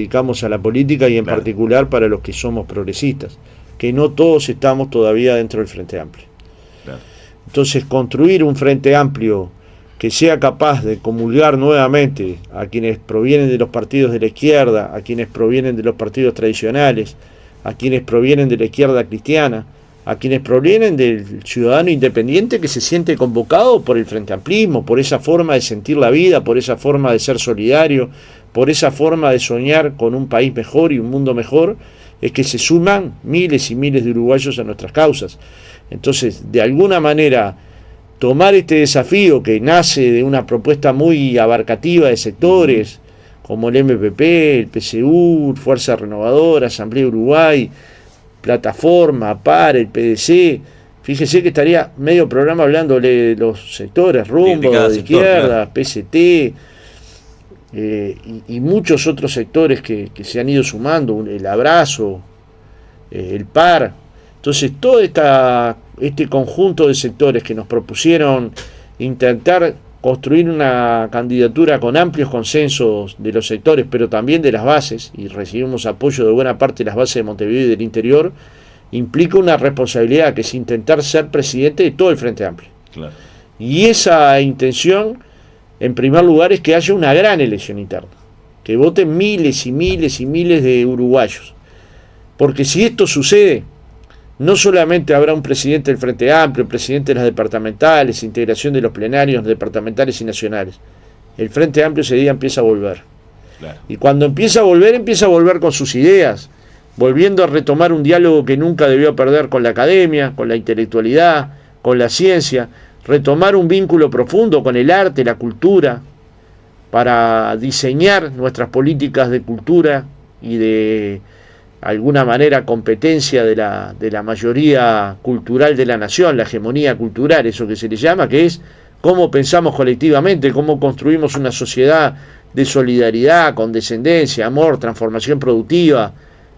dedicamos a la política y en Claro. particular para los que somos progresistas, que no todos estamos todavía dentro del Frente Amplio. Claro. Entonces, construir un Frente Amplio que sea capaz de comulgar nuevamente a quienes provienen de los partidos de la izquierda, a quienes provienen de los partidos tradicionales, a quienes provienen de la izquierda cristiana, a quienes provienen del ciudadano independiente que se siente convocado por el Frente Amplismo, por esa forma de sentir la vida, por esa forma de ser solidario, por esa forma de soñar con un país mejor y un mundo mejor, es que se suman miles y miles de uruguayos a nuestras causas. Entonces, de alguna manera, tomar este desafío que nace de una propuesta muy abarcativa de sectores, como el MPP, el PSU, Fuerza Renovadora, Asamblea Uruguay, Plataforma, PAR, el PDC. Fíjese que estaría medio programa hablándole de los sectores, Rumbo, cada de sector, izquierda, claro. PST, y muchos otros sectores que se han ido sumando, el Abrazo, el PAR. Entonces, todo este conjunto de sectores que nos propusieron intentar construir una candidatura con amplios consensos de los sectores, pero también de las bases, y recibimos apoyo de buena parte de las bases de Montevideo y del interior, implica una responsabilidad que es intentar ser presidente de todo el Frente Amplio. Claro. Y esa intención, en primer lugar, es que haya una gran elección interna, que voten miles y miles y miles de uruguayos. Porque si esto sucede, no solamente habrá un presidente del Frente Amplio, presidente de las departamentales, integración de los plenarios departamentales y nacionales. El Frente Amplio ese día empieza a volver. Claro. Y cuando empieza a volver con sus ideas, volviendo a retomar un diálogo que nunca debió perder con la academia, con la intelectualidad, con la ciencia, retomar un vínculo profundo con el arte, la cultura, para diseñar nuestras políticas de cultura y de alguna manera competencia de la mayoría cultural de la nación, la hegemonía cultural, eso que se le llama, que es cómo pensamos colectivamente, cómo construimos una sociedad de solidaridad, condescendencia, amor, transformación productiva,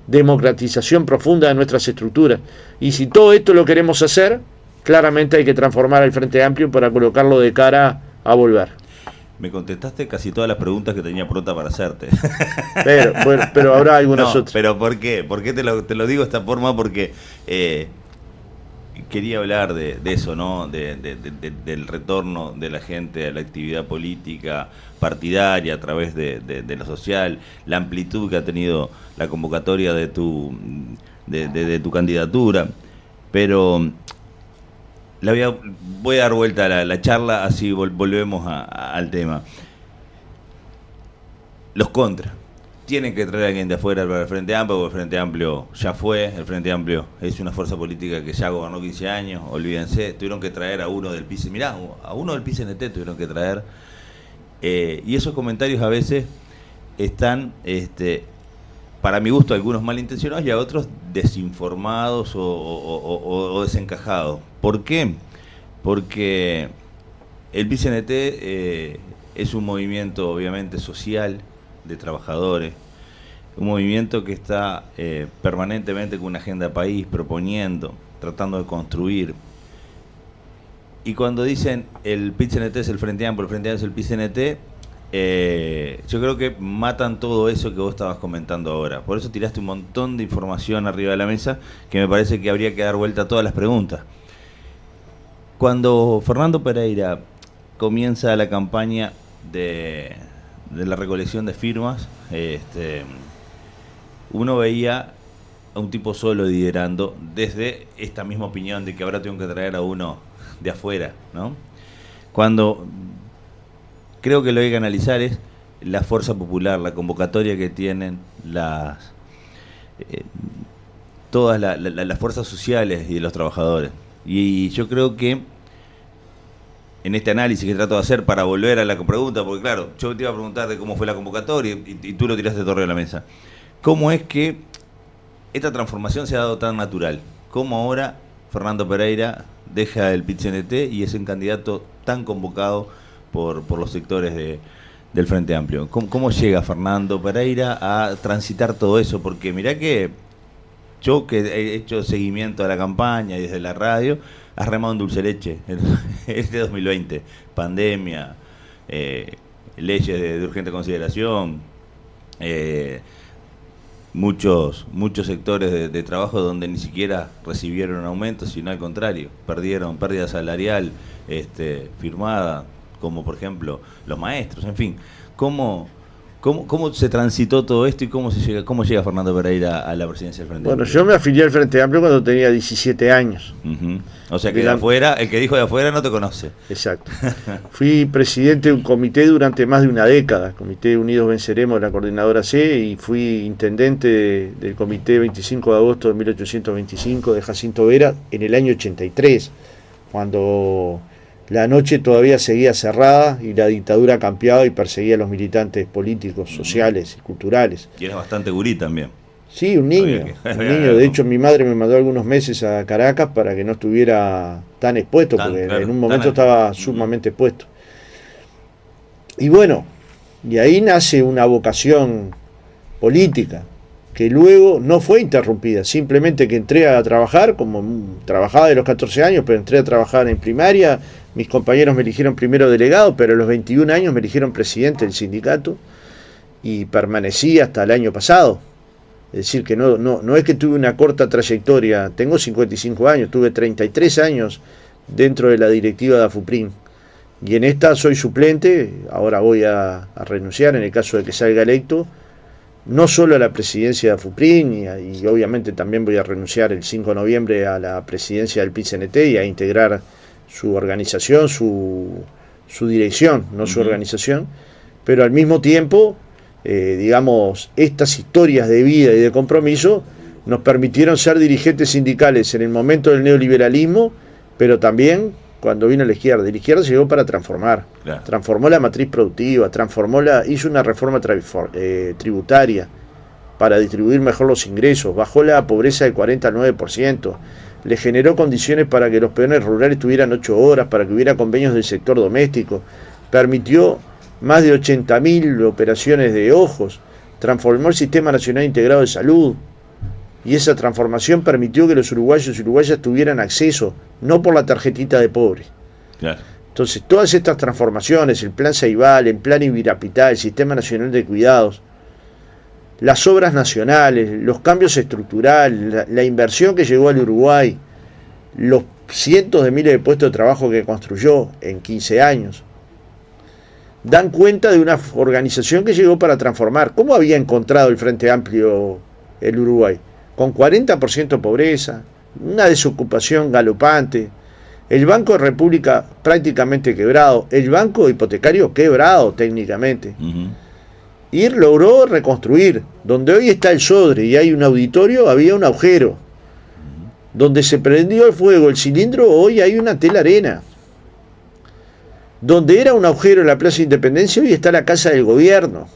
democratización profunda de nuestras estructuras. Y si todo esto lo queremos hacer, claramente hay que transformar al Frente Amplio para colocarlo de cara a volver. Me contestaste casi todas las preguntas que tenía pronta para hacerte. Pero, bueno, pero habrá algunas otras. Pero ¿por qué? ¿Por qué te lo digo de esta forma? Porque quería hablar de eso, ¿no? Del retorno de la gente a la actividad política partidaria a través de lo social, la amplitud que ha tenido la convocatoria de tu candidatura. Pero voy a dar vuelta a la charla, así volvemos al tema. Los contras. Tienen que traer a alguien de afuera para el Frente Amplio, porque el Frente Amplio ya fue. El Frente Amplio es una fuerza política que ya gobernó 15 años, olvídense. Tuvieron que traer a uno del PICNT. Mirá, a uno del PICNT tuvieron que traer. Y esos comentarios a veces están, para mi gusto, algunos malintencionados y a otros desinformados o desencajados. ¿Por qué? Porque el PICNT es un movimiento obviamente social de trabajadores, un movimiento que está permanentemente con una agenda de país, proponiendo, tratando de construir. Y cuando dicen el PICNT es el Frente Amplio, el Frente Amplio es el PICNT, yo creo que matan todo eso que vos estabas comentando ahora. Por eso tiraste un montón de información arriba de la mesa que me parece que habría que dar vuelta a todas las preguntas. Cuando Fernando Pereira comienza la campaña de la recolección de firmas, uno veía a un tipo solo liderando desde esta misma opinión de que ahora tengo que traer a uno de afuera, ¿no? Cuando creo que lo hay que analizar es la fuerza popular, la convocatoria que tienen todas las fuerzas sociales y de los trabajadores. Y yo creo que en este análisis que trato de hacer para volver a la pregunta, porque claro, yo te iba a preguntar de cómo fue la convocatoria y tú lo tiraste todo arriba de la mesa. ¿Cómo es que esta transformación se ha dado tan natural? ¿Cómo ahora Fernando Pereira deja el PIT-CNT y es un candidato tan convocado por los sectores del Frente Amplio? ¿Cómo llega Fernando Pereira a transitar todo eso? Porque mirá que yo que he hecho seguimiento a la campaña y desde la radio, has remado en dulce leche este 2020, pandemia, leyes de urgente consideración, muchos sectores de trabajo donde ni siquiera recibieron un aumento, sino al contrario, perdieron pérdida salarial firmada, como por ejemplo los maestros, en fin. ¿Cómo se transitó todo esto y cómo llega Fernando Pereira a la presidencia del Frente Bueno, Amplio? yo me afilié al Frente Amplio cuando tenía 17 años. O sea que de afuera, el que dijo de afuera no te conoce. Exacto. Fui presidente de un comité durante más de una década, Comité Unidos Venceremos de la Coordinadora C, y fui intendente del Comité 25 de agosto de 1825 de Jacinto Vera en el año 83, cuando la noche todavía seguía cerrada y la dictadura campeaba y perseguía a los militantes políticos, sociales y culturales. Y eres bastante gurí también. Sí, un niño. De hecho, mi madre me mandó algunos meses a Caracas para que no estuviera tan expuesto, porque en un momento estaba sumamente expuesto. Y bueno, y ahí nace una vocación política, que luego no fue interrumpida, simplemente que entré a trabajar, como trabajaba de los 14 años, pero entré a trabajar en primaria, mis compañeros me eligieron primero delegado, pero a los 21 años me eligieron presidente del sindicato, y permanecí hasta el año pasado. Es decir, que no es que tuve una corta trayectoria, tengo 55 años, tuve 33 años dentro de la directiva de AFUPRIN, y en esta soy suplente, ahora voy a renunciar en el caso de que salga electo, no solo a la presidencia de AFUPRIN, y obviamente también voy a renunciar el 5 de noviembre a la presidencia del PIT-CNT y a integrar su organización, su dirección, no su organización, pero al mismo tiempo, digamos, estas historias de vida y de compromiso nos permitieron ser dirigentes sindicales en el momento del neoliberalismo, pero también cuando vino la izquierda. Y la izquierda llegó para transformar. Claro. Transformó la matriz productiva, hizo una reforma tributaria para distribuir mejor los ingresos, bajó la pobreza del 40 al 9%, le generó condiciones para que los peones rurales tuvieran 8 horas, para que hubiera convenios del sector doméstico, permitió más de 80.000 operaciones de ojos, transformó el Sistema Nacional Integrado de Salud, y esa transformación permitió que los uruguayos y uruguayas tuvieran acceso, no por la tarjetita de pobre. Claro. Entonces, todas estas transformaciones, el Plan Ceibal, el Plan Ibirapitá, el Sistema Nacional de Cuidados, las obras nacionales, los cambios estructurales, la inversión que llegó al Uruguay, los cientos de miles de puestos de trabajo que construyó en 15 años, dan cuenta de una organización que llegó para transformar. ¿Cómo había encontrado el Frente Amplio el Uruguay? Con 40% de pobreza, una desocupación galopante, el Banco de República prácticamente quebrado, el banco hipotecario quebrado técnicamente. Y logró reconstruir. Donde hoy está el Sodre y hay un auditorio, había un agujero. Donde se prendió el fuego el cilindro, hoy hay una tela arena. Donde era un agujero en la Plaza Independencia, hoy está la Casa del Gobierno.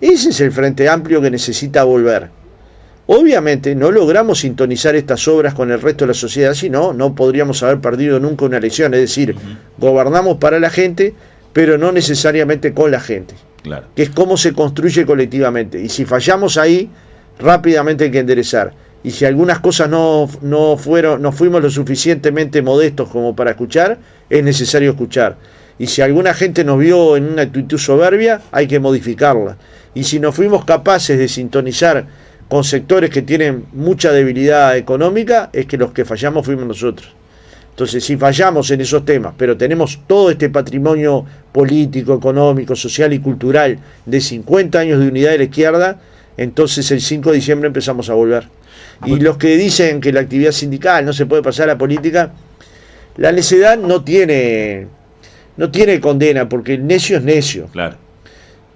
Ese es el Frente Amplio que necesita volver. Obviamente no logramos sintonizar estas obras con el resto de la sociedad, si no, no podríamos haber perdido nunca una elección. Es decir, gobernamos para la gente, pero no necesariamente con la gente. Claro. Que es cómo se construye colectivamente. Y si fallamos ahí, rápidamente hay que enderezar. Y si algunas cosas no fuimos lo suficientemente modestos como para escuchar, es necesario escuchar. Y si alguna gente nos vio en una actitud soberbia, hay que modificarla. Y si no fuimos capaces de sintonizar con sectores que tienen mucha debilidad económica, es que los que fallamos fuimos nosotros. Entonces, si fallamos en esos temas, pero tenemos todo este patrimonio político, económico, social y cultural de 50 años de unidad de la izquierda, entonces el 5 de diciembre empezamos a volver. Y los que dicen que la actividad sindical no se puede pasar a la política, la necedad no tiene condena, porque el necio es necio. Claro.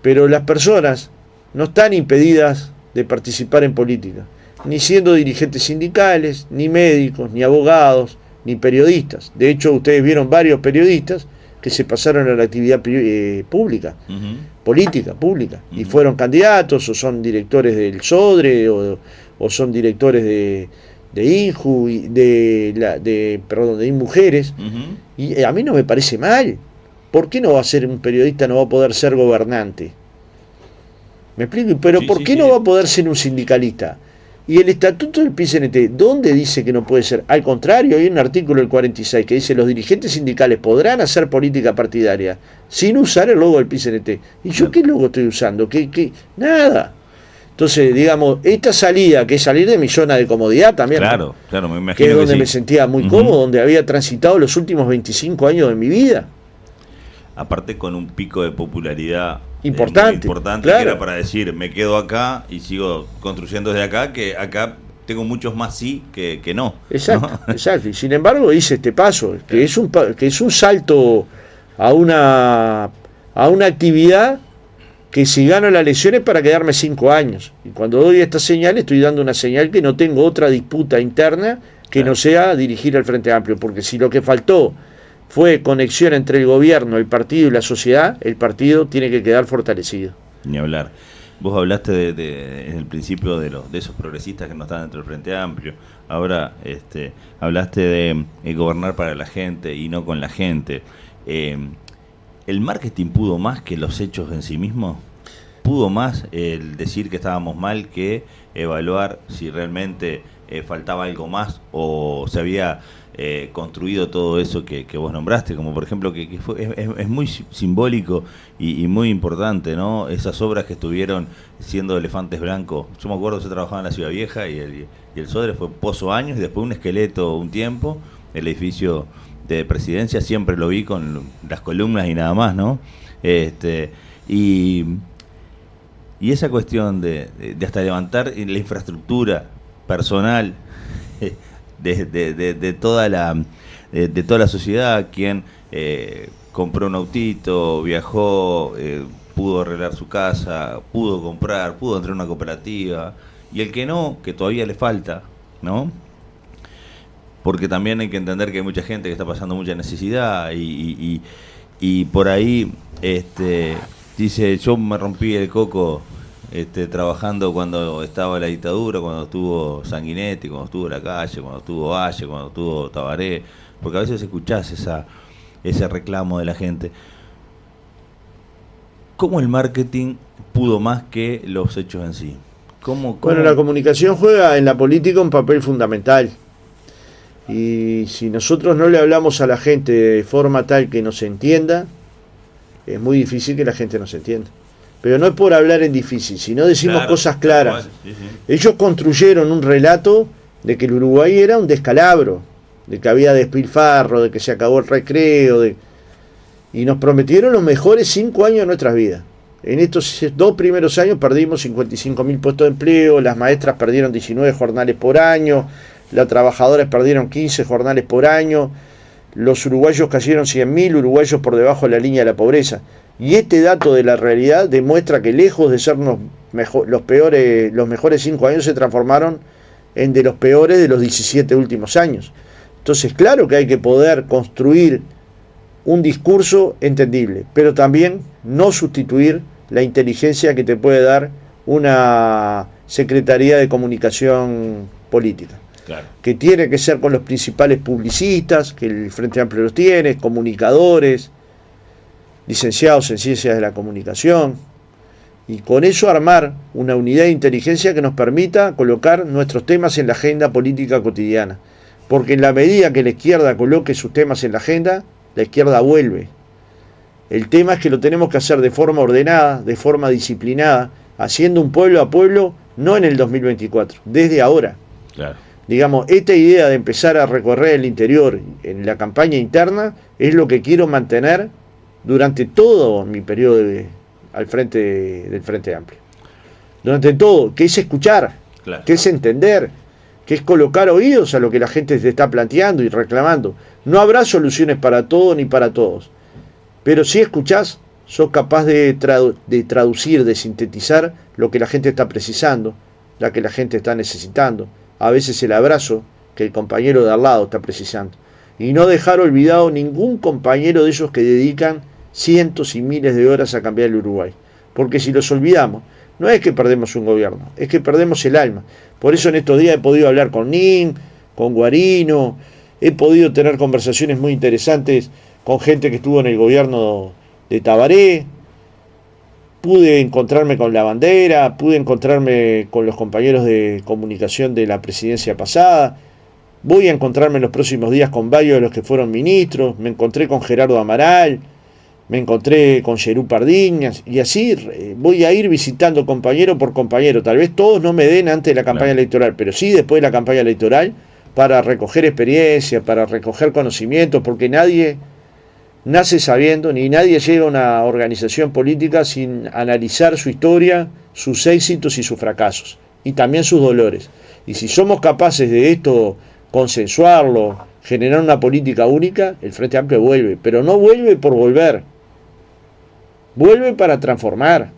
Pero las personas no están impedidas de participar en política, ni siendo dirigentes sindicales, ni médicos, ni abogados, ni periodistas. De hecho, ustedes vieron varios periodistas que se pasaron a la actividad pública, política pública, y fueron candidatos, o son directores del Sodre, o son directores de INJU, de INMujeres, y a mí no me parece mal. ¿Por qué no va a ser un periodista, no va a poder ser gobernante? ¿Me explico? Pero sí, ¿por qué no va a poder ser un sindicalista? Y el estatuto del PIT-CNT, ¿dónde dice que no puede ser? Al contrario, hay un artículo del 46 que dice: los dirigentes sindicales podrán hacer política partidaria sin usar el logo del PIT-CNT. ¿Y yo qué logo estoy usando? ¿Qué? Nada. Entonces, digamos, esta salida, que es salir de mi zona de comodidad también, Claro, ¿no? claro, me imagino Que es donde sí. me sentía muy cómodo, donde había transitado los últimos 25 años de mi vida. Aparte con un pico de popularidad muy Importante, importante, claro. que era para decir, me quedo acá y sigo construyendo desde acá, que acá tengo muchos más sí que no. Exacto, ¿no? exacto. Y sin embargo hice este paso, Claro. que es un salto a una actividad que si gano la elección es para quedarme 5 años. Y cuando doy esta señal, estoy dando una señal que no tengo otra disputa interna que Claro. no sea dirigir al Frente Amplio. Porque si lo que faltó fue conexión entre el gobierno, el partido y la sociedad, el partido tiene que quedar fortalecido. Ni hablar. Vos hablaste en el principio de esos progresistas que no estaban dentro del Frente Amplio. Ahora hablaste de gobernar para la gente y no con la gente. ¿El marketing pudo más que los hechos en sí mismos? ¿Pudo más el decir que estábamos mal que evaluar si realmente faltaba algo más o se había construido todo eso que vos nombraste? Como por ejemplo, que es muy simbólico y muy importante, ¿no? Esas obras que estuvieron siendo elefantes blancos. Yo me acuerdo que yo trabajaba en la Ciudad Vieja y el Sodre fue Pozo años y después un esqueleto un tiempo, el edificio de Presidencia, siempre lo vi con las columnas y nada más, ¿no? Y esa cuestión de hasta levantar la infraestructura personal de toda la sociedad, quien compró un autito, viajó, pudo arreglar su casa, pudo comprar, pudo entrar a una cooperativa, y el que no, que todavía le falta, ¿no? Porque también hay que entender que hay mucha gente que está pasando mucha necesidad y por ahí dice, yo me rompí el coco trabajando cuando estaba la dictadura, cuando estuvo Sanguinetti, cuando estuvo La Calle, cuando estuvo Valle, cuando estuvo Tabaré, porque a veces escuchás ese reclamo de la gente. ¿Cómo el marketing pudo más que los hechos en sí? ¿Cómo? Bueno, la comunicación juega en la política un papel fundamental. Y si nosotros no le hablamos a la gente de forma tal que nos entienda, es muy difícil que la gente nos entienda. Pero no es por hablar en difícil, sino decimos Claro, cosas claras. sí, sí. Ellos construyeron un relato de que el Uruguay era un descalabro, de que había despilfarro, de que se acabó el recreo, y nos prometieron los mejores 5 años de nuestras vidas. En estos 2 primeros años perdimos 55.000 puestos de empleo, las maestras perdieron 19 jornales por año, los trabajadores perdieron 15 jornales por año, los uruguayos cayeron 100.000 uruguayos por debajo de la línea de la pobreza. Y este dato de la realidad demuestra que lejos de ser los mejores 5 años se transformaron en de los peores de los 17 últimos años. Entonces, claro que hay que poder construir un discurso entendible, pero también no sustituir la inteligencia que te puede dar una Secretaría de Comunicación Política. Claro. Que tiene que ser con los principales publicistas, que el Frente Amplio los tiene, comunicadores, licenciados en Ciencias de la Comunicación, y con eso armar una unidad de inteligencia que nos permita colocar nuestros temas en la agenda política cotidiana. Porque en la medida que la izquierda coloque sus temas en la agenda, la izquierda vuelve. El tema es que lo tenemos que hacer de forma ordenada, de forma disciplinada, haciendo un pueblo a pueblo, no en el 2024, desde ahora. Claro. Digamos, esta idea de empezar a recorrer el interior en la campaña interna es lo que quiero mantener durante todo mi periodo al frente del Frente Amplio. Durante todo, que es escuchar, Claro. que es entender, que es colocar oídos a lo que la gente te está planteando y reclamando. No habrá soluciones para todo ni para todos, pero si escuchás, sos capaz de traducir, de sintetizar lo que la gente está precisando, lo que la gente está necesitando. A veces el abrazo que el compañero de al lado está precisando. Y no dejar olvidado ningún compañero de esos que dedican cientos y miles de horas a cambiar el Uruguay. Porque si los olvidamos, no es que perdemos un gobierno, es que perdemos el alma. Por eso en estos días he podido hablar con Nin, con Guarino, he podido tener conversaciones muy interesantes con gente que estuvo en el gobierno de Tabaré, pude encontrarme con la bandera, pude encontrarme con los compañeros de comunicación de la presidencia pasada, voy a encontrarme en los próximos días con varios de los que fueron ministros, me encontré con Gerardo Amaral, me encontré con Yerú Pardiñas, y así voy a ir visitando compañero por compañero. Tal vez todos no me den antes de la campaña electoral, pero sí después de la campaña electoral, para recoger experiencia, para recoger conocimientos, porque nadie nace sabiendo, ni nadie llega a una organización política sin analizar su historia, sus éxitos y sus fracasos, y también sus dolores. Y si somos capaces de esto consensuarlo, generar una política única, el Frente Amplio vuelve, pero no vuelve por volver, vuelve para transformar.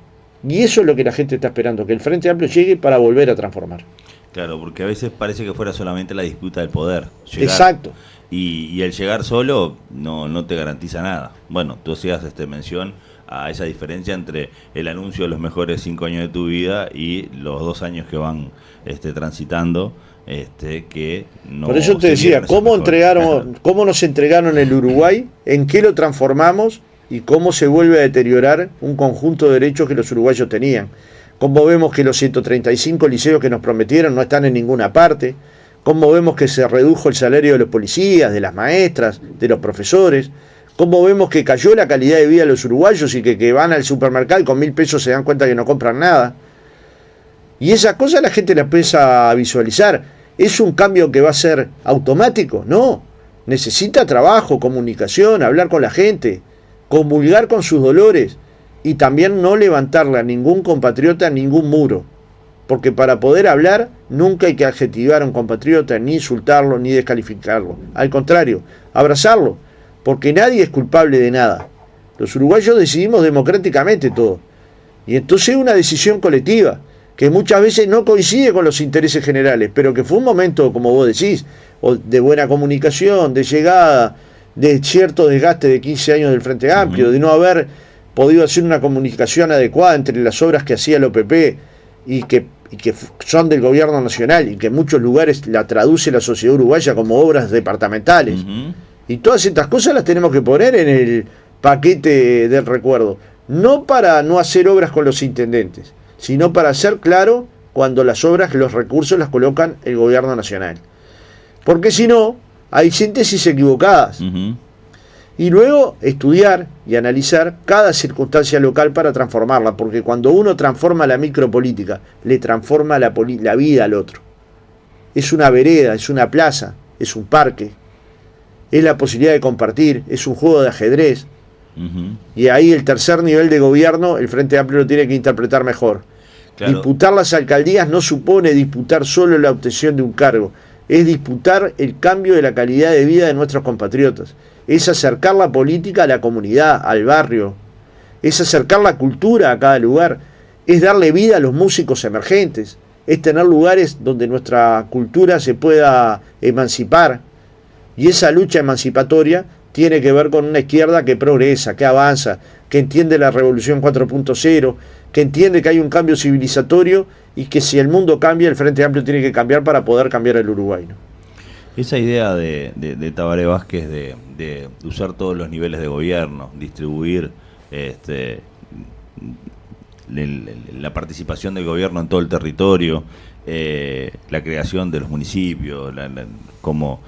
Y eso es lo que la gente está esperando, que el Frente Amplio llegue para volver a transformar. Claro, porque a veces parece que fuera solamente la disputa del poder. Llegar, exacto. Y el llegar solo no te garantiza nada. Bueno, tú hacías mención a esa diferencia entre el anuncio de los mejores 5 años de tu vida y los 2 años que van transitando, que no. Por eso te decía, ¿cómo nos entregaron el Uruguay? ¿En qué lo transformamos? Y cómo se vuelve a deteriorar un conjunto de derechos que los uruguayos tenían. Cómo vemos que los 135 liceos que nos prometieron no están en ninguna parte. Cómo vemos que se redujo el salario de los policías, de las maestras, de los profesores. Cómo vemos que cayó la calidad de vida de los uruguayos y que van al supermercado y con 1.000 pesos se dan cuenta que no compran nada. Y esas cosas la gente las empieza a visualizar. ¿Es un cambio que va a ser automático? No. Necesita trabajo, comunicación, hablar con la gente, comulgar con sus dolores y también no levantarle a ningún compatriota ningún muro. Porque para poder hablar nunca hay que adjetivar a un compatriota, ni insultarlo, ni descalificarlo. Al contrario, abrazarlo, porque nadie es culpable de nada. Los uruguayos decidimos democráticamente todo. Y entonces es una decisión colectiva, que muchas veces no coincide con los intereses generales, pero que fue un momento, como vos decís, de buena comunicación, de llegada, de cierto desgaste de 15 años del Frente Amplio, de no haber podido hacer una comunicación adecuada entre las obras que hacía el OPP y que son del gobierno nacional y que en muchos lugares la traduce la sociedad uruguaya como obras departamentales. Y todas estas cosas las tenemos que poner en el paquete del recuerdo, no para no hacer obras con los intendentes, sino para hacer claro cuando las obras, los recursos las colocan el gobierno nacional. Porque si no, hay síntesis equivocadas. Y luego estudiar y analizar cada circunstancia local para transformarla, porque cuando uno transforma la micropolítica, le transforma la vida al otro. Es una vereda, es una plaza, es un parque, es la posibilidad de compartir, es un juego de ajedrez. Y ahí el tercer nivel de gobierno, el Frente Amplio lo tiene que interpretar mejor. Claro. Disputar las alcaldías no supone disputar solo la obtención de un cargo, es disputar el cambio de la calidad de vida de nuestros compatriotas, es acercar la política a la comunidad, al barrio, es acercar la cultura a cada lugar, es darle vida a los músicos emergentes, es tener lugares donde nuestra cultura se pueda emancipar. Y esa lucha emancipatoria tiene que ver con una izquierda que progresa, que avanza, que entiende la revolución 4.0, que entiende que hay un cambio civilizatorio y que si el mundo cambia, el Frente Amplio tiene que cambiar para poder cambiar el Uruguay, ¿no? Esa idea de Tabaré Vázquez de usar todos los niveles de gobierno, distribuir la participación del gobierno en todo el territorio, la creación de los municipios, como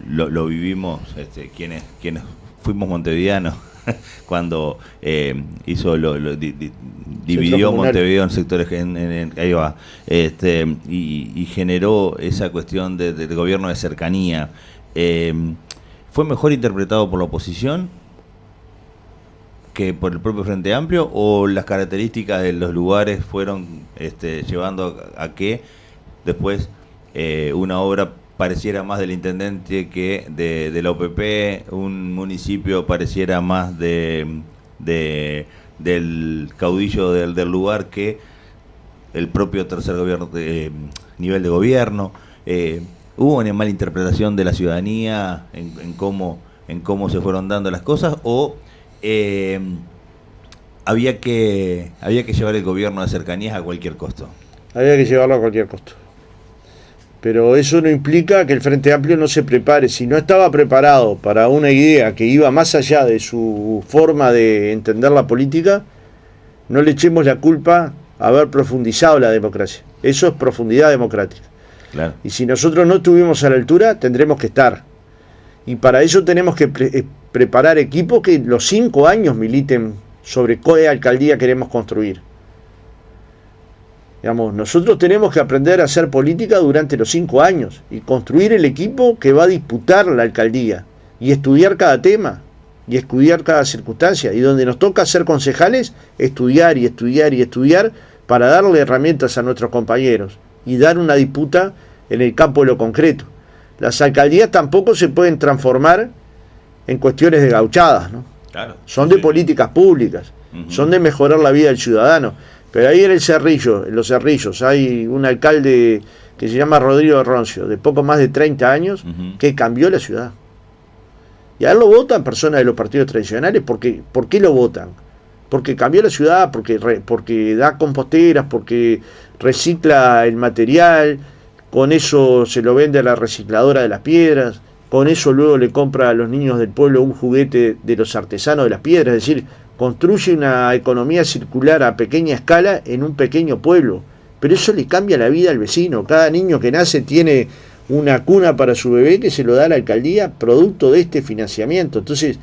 lo vivimos quienes fuimos montevideanos cuando hizo dividió Montevideo en sectores ahí va, y generó esa cuestión de gobierno de cercanía. ¿Fue mejor interpretado por la oposición que por el propio Frente Amplio, o las características de los lugares fueron llevando a que después una obra pareciera más del intendente que de la OPP, un municipio pareciera más del caudillo del lugar que el propio tercer gobierno nivel de gobierno? ¿Hubo una mala interpretación de la ciudadanía en cómo se fueron dando las cosas, o había que llevar el gobierno de cercanías a cualquier costo? Había que llevarlo a cualquier costo. Pero eso no implica que el Frente Amplio no se prepare. Si no estaba preparado para una idea que iba más allá de su forma de entender la política, no le echemos la culpa a haber profundizado la democracia. Eso es profundidad democrática. Claro. Y si nosotros no estuvimos a la altura, tendremos que estar. Y para eso tenemos que preparar equipos que los 5 años militen sobre qué alcaldía queremos construir. Digamos, nosotros tenemos que aprender a hacer política durante los 5 años y construir el equipo que va a disputar la alcaldía y estudiar cada tema y estudiar cada circunstancia, y donde nos toca ser concejales, estudiar y estudiar y estudiar para darle herramientas a nuestros compañeros y dar una disputa en el campo de lo concreto. Las alcaldías tampoco se pueden transformar en cuestiones de gauchadas, ¿no? Claro, son de políticas públicas, son de mejorar la vida del ciudadano. Pero ahí en el Cerrillo, en los Cerrillos, hay un alcalde que se llama Rodrigo Roncio, de poco más de 30 años, que cambió la ciudad. Y a él lo votan personas de los partidos tradicionales. ¿Por qué lo votan? Porque cambió la ciudad, porque da composteras, porque recicla el material, con eso se lo vende a la recicladora de las piedras, con eso luego le compra a los niños del pueblo un juguete de los artesanos de las piedras. Es decir, construye una economía circular a pequeña escala en un pequeño pueblo. Pero eso le cambia la vida al vecino. Cada niño que nace tiene una cuna para su bebé que se lo da a la alcaldía producto de este financiamiento. Entonces,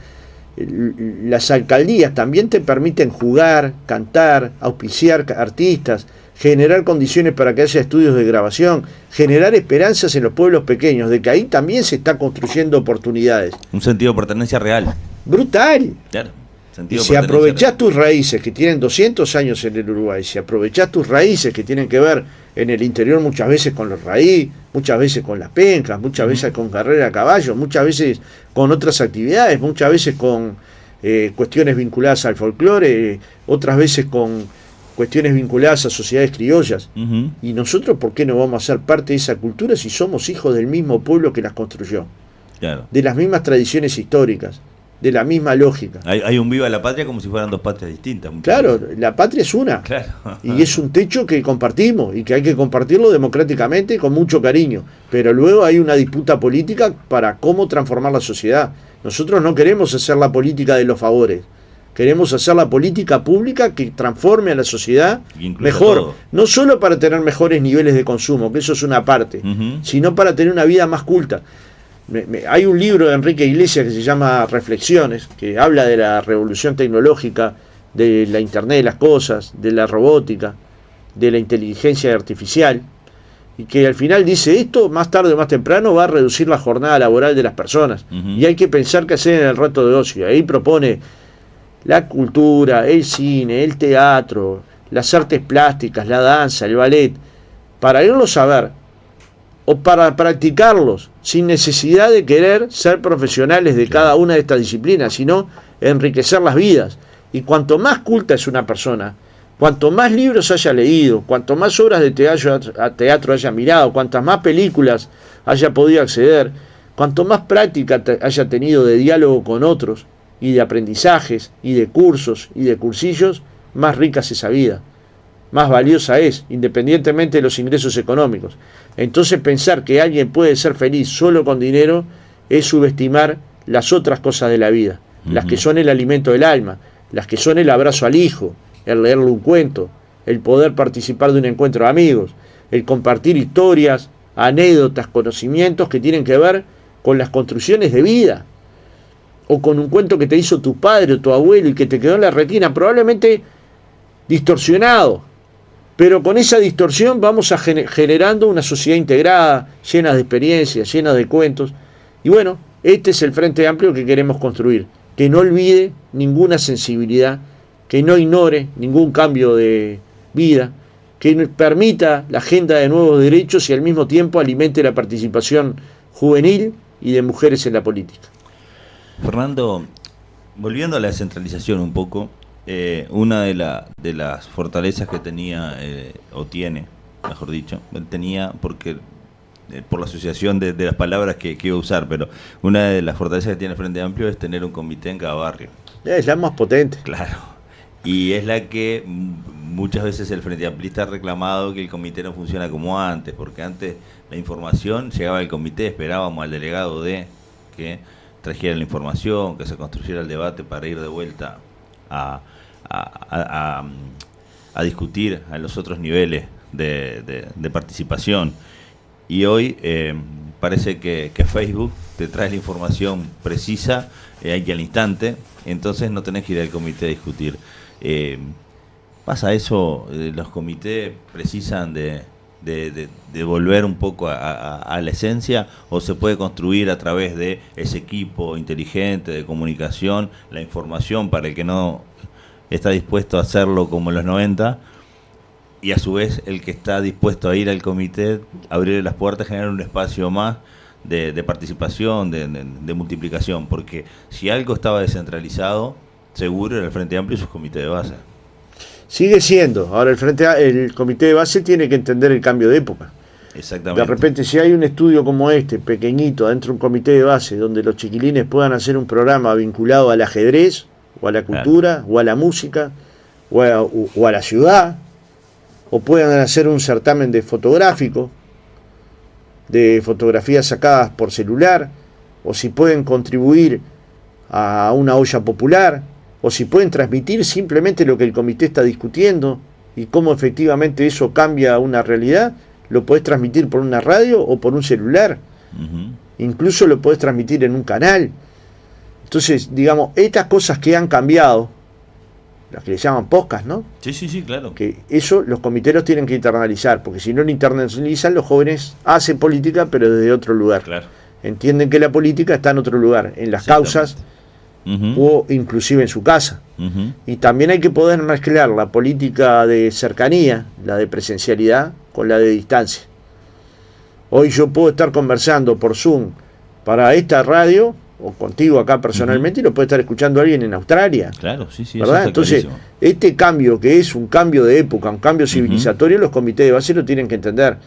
las alcaldías también te permiten jugar, cantar, auspiciar artistas, generar condiciones para que haya estudios de grabación, generar esperanzas en los pueblos pequeños, de que ahí también se está construyendo oportunidades. Un sentido de pertenencia real. Brutal. Claro. Y si aprovechás tus raíces, que tienen 200 años en el Uruguay, si aprovechás tus raíces que tienen que ver en el interior muchas veces con los raíz, muchas veces con las pencas, muchas veces con carrera a caballo, muchas veces con otras actividades, muchas veces con cuestiones vinculadas al folclore, otras veces con cuestiones vinculadas a sociedades criollas. Y nosotros, ¿por qué no vamos a ser parte de esa cultura si somos hijos del mismo pueblo que las construyó? Claro. De las mismas tradiciones históricas, de la misma lógica. Hay un viva la patria como si fueran dos patrias distintas. Claro, la patria es una. Claro. Y es un techo que compartimos y que hay que compartirlo democráticamente con mucho cariño. Pero luego hay una disputa política para cómo transformar la sociedad. Nosotros no queremos hacer la política de los favores. Queremos hacer la política pública que transforme a la sociedad mejor. Todo. No solo para tener mejores niveles de consumo, que eso es una parte, sino para tener una vida más culta. Hay un libro de Enrique Iglesias que se llama Reflexiones, que habla de la revolución tecnológica, de la Internet de las cosas, de la robótica, de la inteligencia artificial, y que al final dice, esto más tarde o más temprano va a reducir la jornada laboral de las personas, y hay que pensar qué hacer en el rato de ocio. Ahí propone la cultura, el cine, el teatro, las artes plásticas, la danza, el ballet, para irlos a ver, o para practicarlos, sin necesidad de querer ser profesionales de cada una de estas disciplinas, sino enriquecer las vidas. Y cuanto más culta es una persona, cuanto más libros haya leído, cuanto más obras de teatro haya mirado, cuantas más películas haya podido acceder, cuanto más práctica haya tenido de diálogo con otros, y de aprendizajes, y de cursos, y de cursillos, más rica es esa vida, más valiosa es, independientemente de los ingresos económicos. Entonces pensar que alguien puede ser feliz solo con dinero es subestimar las otras cosas de la vida, las que son el alimento del alma, las que son el abrazo al hijo, el leerle un cuento, el poder participar de un encuentro de amigos, el compartir historias, anécdotas, conocimientos que tienen que ver con las construcciones de vida, o con un cuento que te hizo tu padre o tu abuelo y que te quedó en la retina, probablemente distorsionado, pero con esa distorsión vamos a generando una sociedad integrada, llena de experiencias, llena de cuentos. Y bueno, este es el Frente Amplio que queremos construir, que no olvide ninguna sensibilidad, que no ignore ningún cambio de vida, que permita la agenda de nuevos derechos y al mismo tiempo alimente la participación juvenil y de mujeres en la política. Fernando, volviendo a la descentralización un poco, una de las fortalezas que tenía, o tiene, mejor dicho, tenía porque por la asociación de las palabras que iba a usar, pero una de las fortalezas que tiene el Frente Amplio es tener un comité en cada barrio. Es la más potente. Claro. Y es la que muchas veces el Frente Amplista ha reclamado que el comité no funciona como antes, porque antes la información llegaba al comité, esperábamos al delegado que trajera la información, que se construyera el debate para ir de vuelta a discutir a los otros niveles de participación. Y hoy parece que Facebook te trae la información precisa, hay que al instante, entonces no tenés que ir al comité a discutir. Pasa eso, los comités precisan de volver un poco a la esencia, o se puede construir a través de ese equipo inteligente de comunicación, la información para el que no está dispuesto a hacerlo como en los 90, y a su vez el que está dispuesto a ir al comité, abrir las puertas, generar un espacio más de participación, de multiplicación, porque si algo estaba descentralizado, seguro era el Frente Amplio y sus comités de base. Sigue siendo. Ahora el comité de base tiene que entender el cambio de época. Exactamente. De repente, si hay un estudio como este, pequeñito, adentro de un comité de base, donde los chiquilines puedan hacer un programa vinculado al ajedrez, o a la cultura, claro, o a la música, o a la ciudad, o puedan hacer un certamen de fotográfico, de fotografías sacadas por celular, o si pueden contribuir a una olla popular, o si pueden transmitir simplemente lo que el comité está discutiendo y cómo efectivamente eso cambia una realidad, lo podés transmitir por una radio o por un celular. Incluso lo podés transmitir en un canal. Entonces, digamos, estas cosas que han cambiado, las que le llaman podcast, ¿no? Sí, claro. Que eso los comiteros tienen que internalizar, porque si no lo internalizan, los jóvenes hacen política, pero desde otro lugar. Claro. Entienden que la política está en otro lugar, en las causas, o inclusive en su casa. Y también hay que poder mezclar la política de cercanía, la de presencialidad, con la de distancia. Hoy yo puedo estar conversando por Zoom para esta radio, o contigo acá personalmente, y lo puede estar escuchando alguien en Australia. Claro, sí, ¿verdad? Entonces, este cambio, que es un cambio de época, un cambio civilizatorio, los comités de base lo tienen que entender.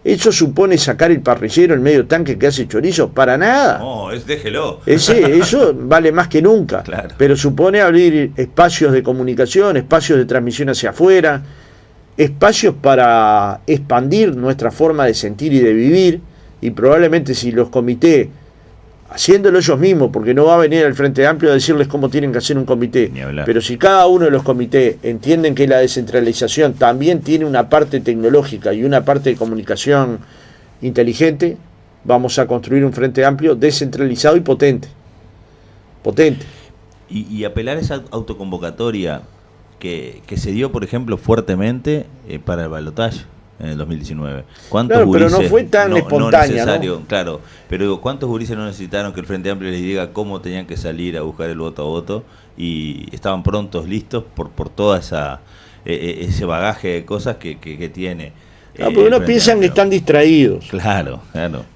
¿Eso supone sacar el parrillero, el medio tanque que hace chorizo? Para nada. No, déjelo. Eso vale más que nunca. Claro. Pero supone abrir espacios de comunicación, espacios de transmisión hacia afuera, espacios para expandir nuestra forma de sentir y de vivir, y probablemente si los comités, haciéndolo ellos mismos, porque no va a venir el Frente Amplio a decirles cómo tienen que hacer un comité, pero si cada uno de los comités entienden que la descentralización también tiene una parte tecnológica y una parte de comunicación inteligente, vamos a construir un Frente Amplio descentralizado y potente. Y apelar a esa autoconvocatoria que se dio, por ejemplo, fuertemente para el balotaje en el 2019. ¿Cuántos claro, pero no fue tan espontánea, ¿no? Claro, pero digo, ¿cuántos gurises no necesitaron que el Frente Amplio les diga cómo tenían que salir a buscar el voto a voto? Y estaban prontos, listos por toda ese bagaje de cosas que tiene. Porque unos piensan que están distraídos. Claro.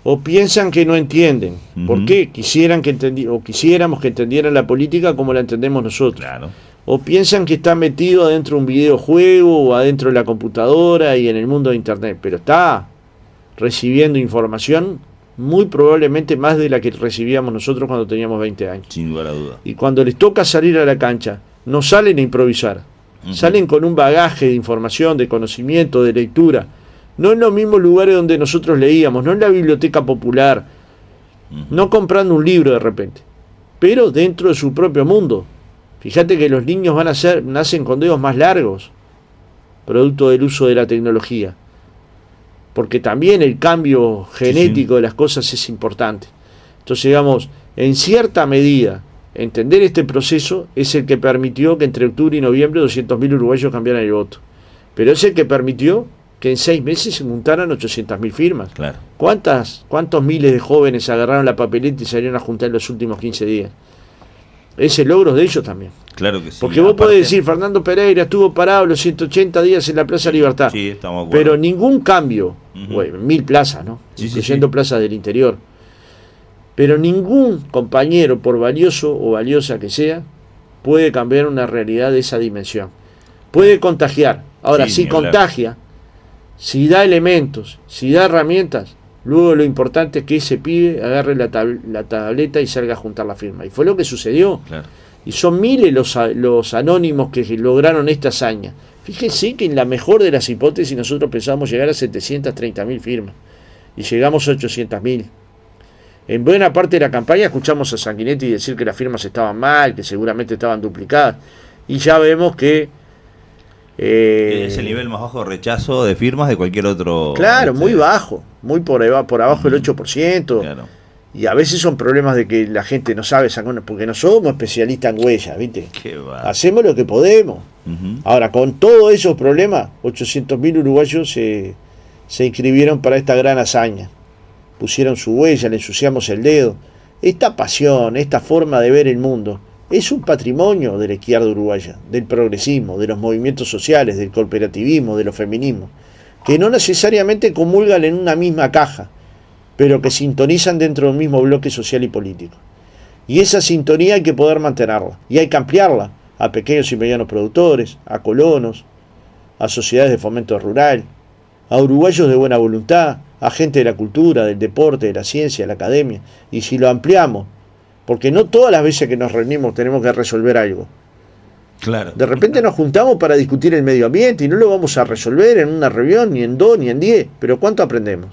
O piensan que no entienden. ¿Por qué? Quisiéramos que entendieran la política como la entendemos nosotros. Claro. O piensan que está metido adentro de un videojuego o adentro de la computadora y en el mundo de internet, pero está recibiendo información muy probablemente más de la que recibíamos nosotros cuando teníamos 20 años. Sin lugar a duda. Y cuando les toca salir a la cancha, no salen a improvisar, salen con un bagaje de información, de conocimiento, de lectura, no en los mismos lugares donde nosotros leíamos, no en la biblioteca popular, no comprando un libro de repente, pero dentro de su propio mundo. Fíjate que los niños nacen con dedos más largos, producto del uso de la tecnología. Porque también el cambio genético de las cosas es importante. Entonces, digamos, en cierta medida, entender este proceso es el que permitió que entre octubre y noviembre 200.000 uruguayos cambiaran el voto. Pero es el que permitió que en 6 meses se juntaran 800.000 firmas. Claro. ¿Cuántos miles de jóvenes agarraron la papeleta y salieron a juntar en los últimos 15 días? Ese logro de ellos también. Claro que sí. Porque vos podés decir, Fernando Pereira estuvo parado los 180 días en la Plaza Libertad. Sí, estamos de acuerdo. Pero ningún cambio, bueno, 1000 plazas, ¿no? Incluyendo plazas del interior. Pero ningún compañero, por valioso o valiosa que sea, puede cambiar una realidad de esa dimensión. Puede contagiar. Ahora, si contagia, si da elementos, si da herramientas, luego lo importante es que ese pibe agarre la tableta y salga a juntar la firma. Y fue lo que sucedió. Claro. Y son miles los anónimos que lograron esta hazaña. Fíjense que en la mejor de las hipótesis nosotros pensábamos llegar a 730.000 firmas. Y llegamos a 800.000. En buena parte de la campaña escuchamos a Sanguinetti decir que las firmas estaban mal, que seguramente estaban duplicadas. Y ya vemos que... es el nivel más bajo de rechazo de firmas de cualquier otro... Claro, muy bajo. Muy por abajo del 8%. Claro. Y a veces son problemas de que la gente no sabe sacar, porque no somos especialistas en huellas, ¿viste? Hacemos lo que podemos. Ahora, con todos esos problemas, 800.000 uruguayos se inscribieron para esta gran hazaña. Pusieron su huella, le ensuciamos el dedo. Esta pasión, esta forma de ver el mundo, es un patrimonio de la izquierda uruguaya, del progresismo, de los movimientos sociales, del cooperativismo, de los feminismos, que no necesariamente comulgan en una misma caja, pero que sintonizan dentro del mismo bloque social y político. Y esa sintonía hay que poder mantenerla, y hay que ampliarla a pequeños y medianos productores, a colonos, a sociedades de fomento rural, a uruguayos de buena voluntad, a gente de la cultura, del deporte, de la ciencia, de la academia. Y si lo ampliamos, porque no todas las veces que nos reunimos tenemos que resolver algo. Claro. De repente nos juntamos para discutir el medio ambiente y no lo vamos a resolver en una reunión, ni en 2, ni en 10, pero ¿cuánto aprendemos?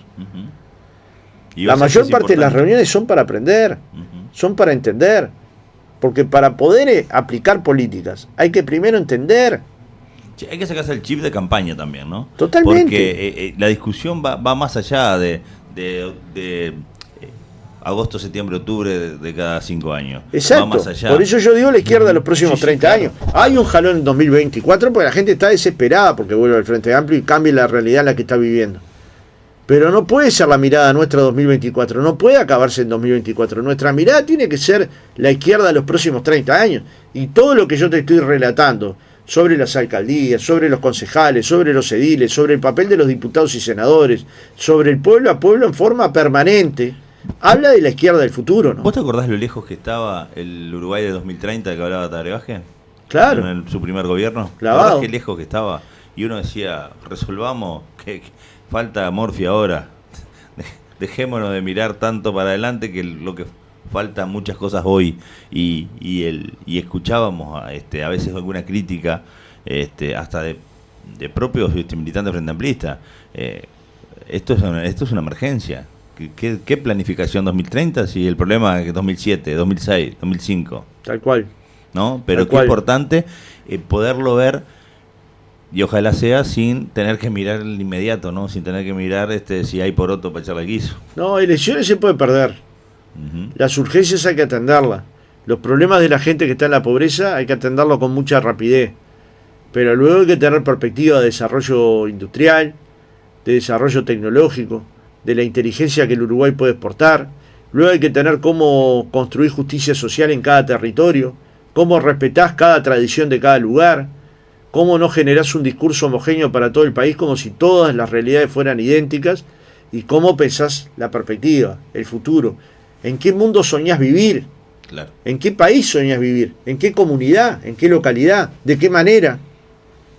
La mayor parte de las reuniones son para aprender, son para entender, porque para poder aplicar políticas hay que primero entender. Hay que sacarse el chip de campaña también, ¿no? Totalmente. Porque la discusión va más allá de agosto, septiembre, octubre de cada 5 años. Exacto. Va más allá. Por eso yo digo la izquierda los próximos 30 años. Hay un jalón en 2024 porque la gente está desesperada porque vuelve al Frente Amplio y cambie la realidad en la que está viviendo. Pero no puede ser la mirada nuestra 2024, no puede acabarse en 2024. Nuestra mirada tiene que ser la izquierda de los próximos 30 años. Y todo lo que yo te estoy relatando sobre las alcaldías, sobre los concejales, sobre los ediles, sobre el papel de los diputados y senadores, sobre el pueblo a pueblo en forma permanente, habla de la izquierda del futuro, ¿no? ¿Vos te acordás lo lejos que estaba el Uruguay de 2030 que hablaba Tarebaje? Claro. En su primer gobierno. Clavado. Qué lejos que estaba. Y uno decía, resolvamos, que falta Morphy ahora. Dejémonos de mirar tanto para adelante que lo que falta muchas cosas hoy. Y escuchábamos a veces alguna crítica hasta de propios militantes frente amplistas. Esto es una emergencia. ¿Qué planificación 2030 si el problema es 2007, 2006, 2005? Tal cual. ¿No? Pero qué importante poderlo ver, y ojalá sea sin tener que mirar el inmediato, ¿no? Sin tener que mirar si hay poroto para echarle guiso. No, elecciones se puede perder. Las urgencias hay que atenderlas. Los problemas de la gente que está en la pobreza hay que atenderlos con mucha rapidez. Pero luego hay que tener perspectiva de desarrollo industrial, de desarrollo tecnológico, de la inteligencia que el Uruguay puede exportar. Luego hay que tener cómo construir justicia social en cada territorio, cómo respetás cada tradición de cada lugar, cómo no generás un discurso homogéneo para todo el país como si todas las realidades fueran idénticas, y cómo pensás la perspectiva, el futuro. ¿En qué mundo soñás vivir? Claro. ¿En qué país soñás vivir? ¿En qué comunidad? ¿En qué localidad? ¿De qué manera?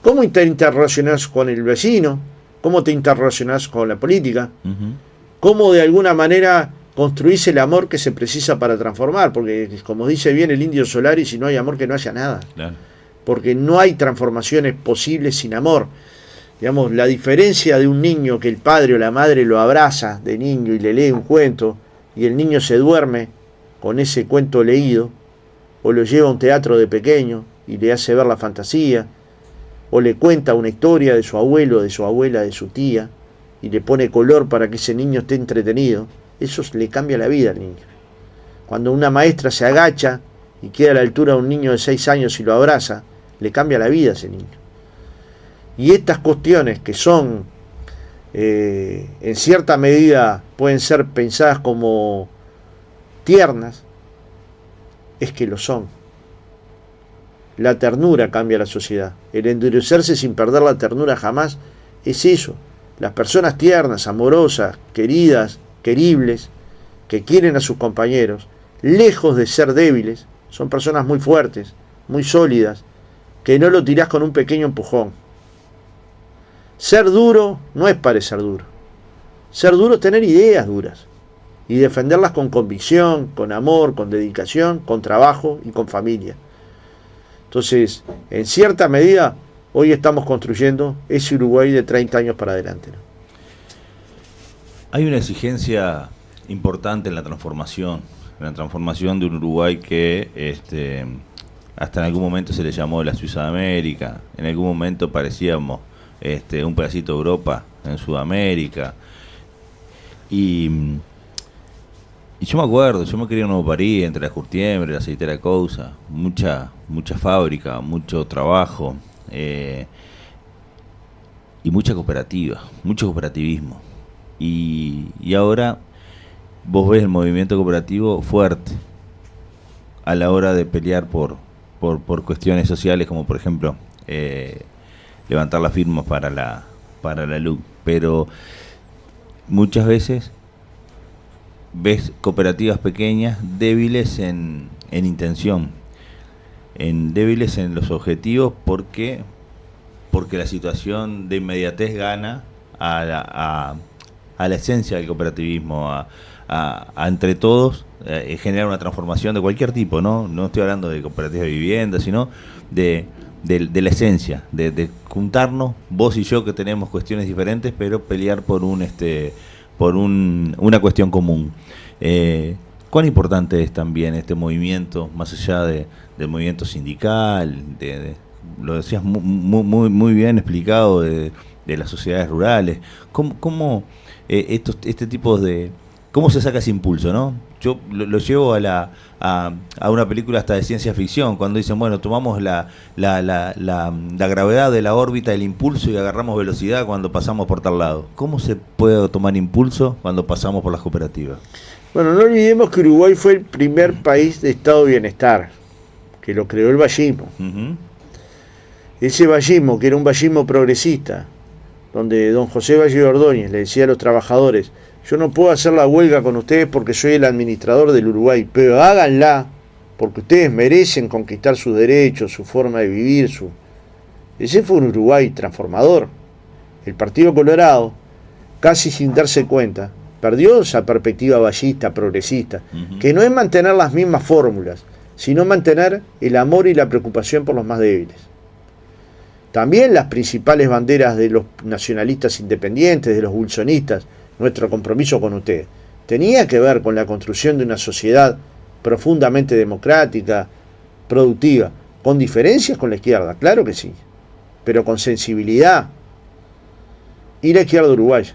¿Cómo te interrelacionás con el vecino? ¿Cómo te interrelacionás con la política? ¿Cómo de alguna manera construís el amor que se precisa para transformar? Porque, como dice bien el Indio Solari, si no hay amor que no haya nada. Claro. Porque no hay transformaciones posibles sin amor. Digamos, la diferencia de un niño que el padre o la madre lo abraza de niño y le lee un cuento, y el niño se duerme con ese cuento leído, o lo lleva a un teatro de pequeño y le hace ver la fantasía, o le cuenta una historia de su abuelo, de su abuela, de su tía, y le pone color para que ese niño esté entretenido, eso le cambia la vida al niño. Cuando una maestra se agacha y queda a la altura de un niño de 6 años y lo abraza, le cambia la vida a ese niño. Y estas cuestiones que son, en cierta medida, pueden ser pensadas como tiernas, es que lo son. La ternura cambia la sociedad. El endurecerse sin perder la ternura jamás es eso. Las personas tiernas, amorosas, queridas, queribles, que quieren a sus compañeros, lejos de ser débiles, son personas muy fuertes, muy sólidas, que no lo tirás con un pequeño empujón. Ser duro no es parecer duro. Ser duro es tener ideas duras y defenderlas con convicción, con amor, con dedicación, con trabajo y con familia. Entonces, en cierta medida, hoy estamos construyendo ese Uruguay de 30 años para adelante, ¿no? Hay una exigencia importante en la transformación de un Uruguay que hasta en algún momento se le llamó la Suiza de América, en algún momento parecíamos un pedacito de Europa en Sudamérica, y Y yo me acuerdo, yo me crié en Nuevo París, entre la Curtiembre, la aceitera Cousa, mucha fábrica, mucho trabajo, y mucha cooperativa, mucho cooperativismo. Y ahora vos ves el movimiento cooperativo fuerte a la hora de pelear por cuestiones sociales, como por ejemplo levantar las firmas para la luz. Pero muchas veces ves cooperativas pequeñas débiles en intención, débiles en los objetivos, porque la situación de inmediatez gana a la esencia del cooperativismo, a entre todos generar una transformación de cualquier tipo, no estoy hablando de cooperativas de vivienda, sino de la esencia, de juntarnos, vos y yo, que tenemos cuestiones diferentes, pero pelear por una cuestión común. ¿Cuán importante es también este movimiento, más allá del movimiento sindical, lo decías muy bien explicado, de las sociedades rurales? ¿Cómo este tipo de... ¿Cómo se saca ese impulso, no? Yo lo llevo a una película hasta de ciencia ficción, cuando dicen, bueno, tomamos la gravedad de la órbita, el impulso, y agarramos velocidad cuando pasamos por tal lado. ¿Cómo se puede tomar impulso cuando pasamos por las cooperativas? Bueno, no olvidemos que Uruguay fue el primer país de estado de bienestar, que lo creó el vallismo. Uh-huh. Ese vallismo, que era un vallismo progresista, donde don José Valle Ordóñez le decía a los trabajadores: yo no puedo hacer la huelga con ustedes porque soy el administrador del Uruguay, pero háganla porque ustedes merecen conquistar sus derechos, su forma de vivir. Ese fue un Uruguay transformador. El Partido Colorado, casi sin darse cuenta, perdió esa perspectiva vallista, progresista, uh-huh, que no es mantener las mismas fórmulas, sino mantener el amor y la preocupación por los más débiles. También las principales banderas de los nacionalistas independientes, de los wilsonistas, nuestro compromiso con ustedes, tenía que ver con la construcción de una sociedad profundamente democrática, productiva, con diferencias con la izquierda, claro que sí, pero con sensibilidad. Y la izquierda uruguaya.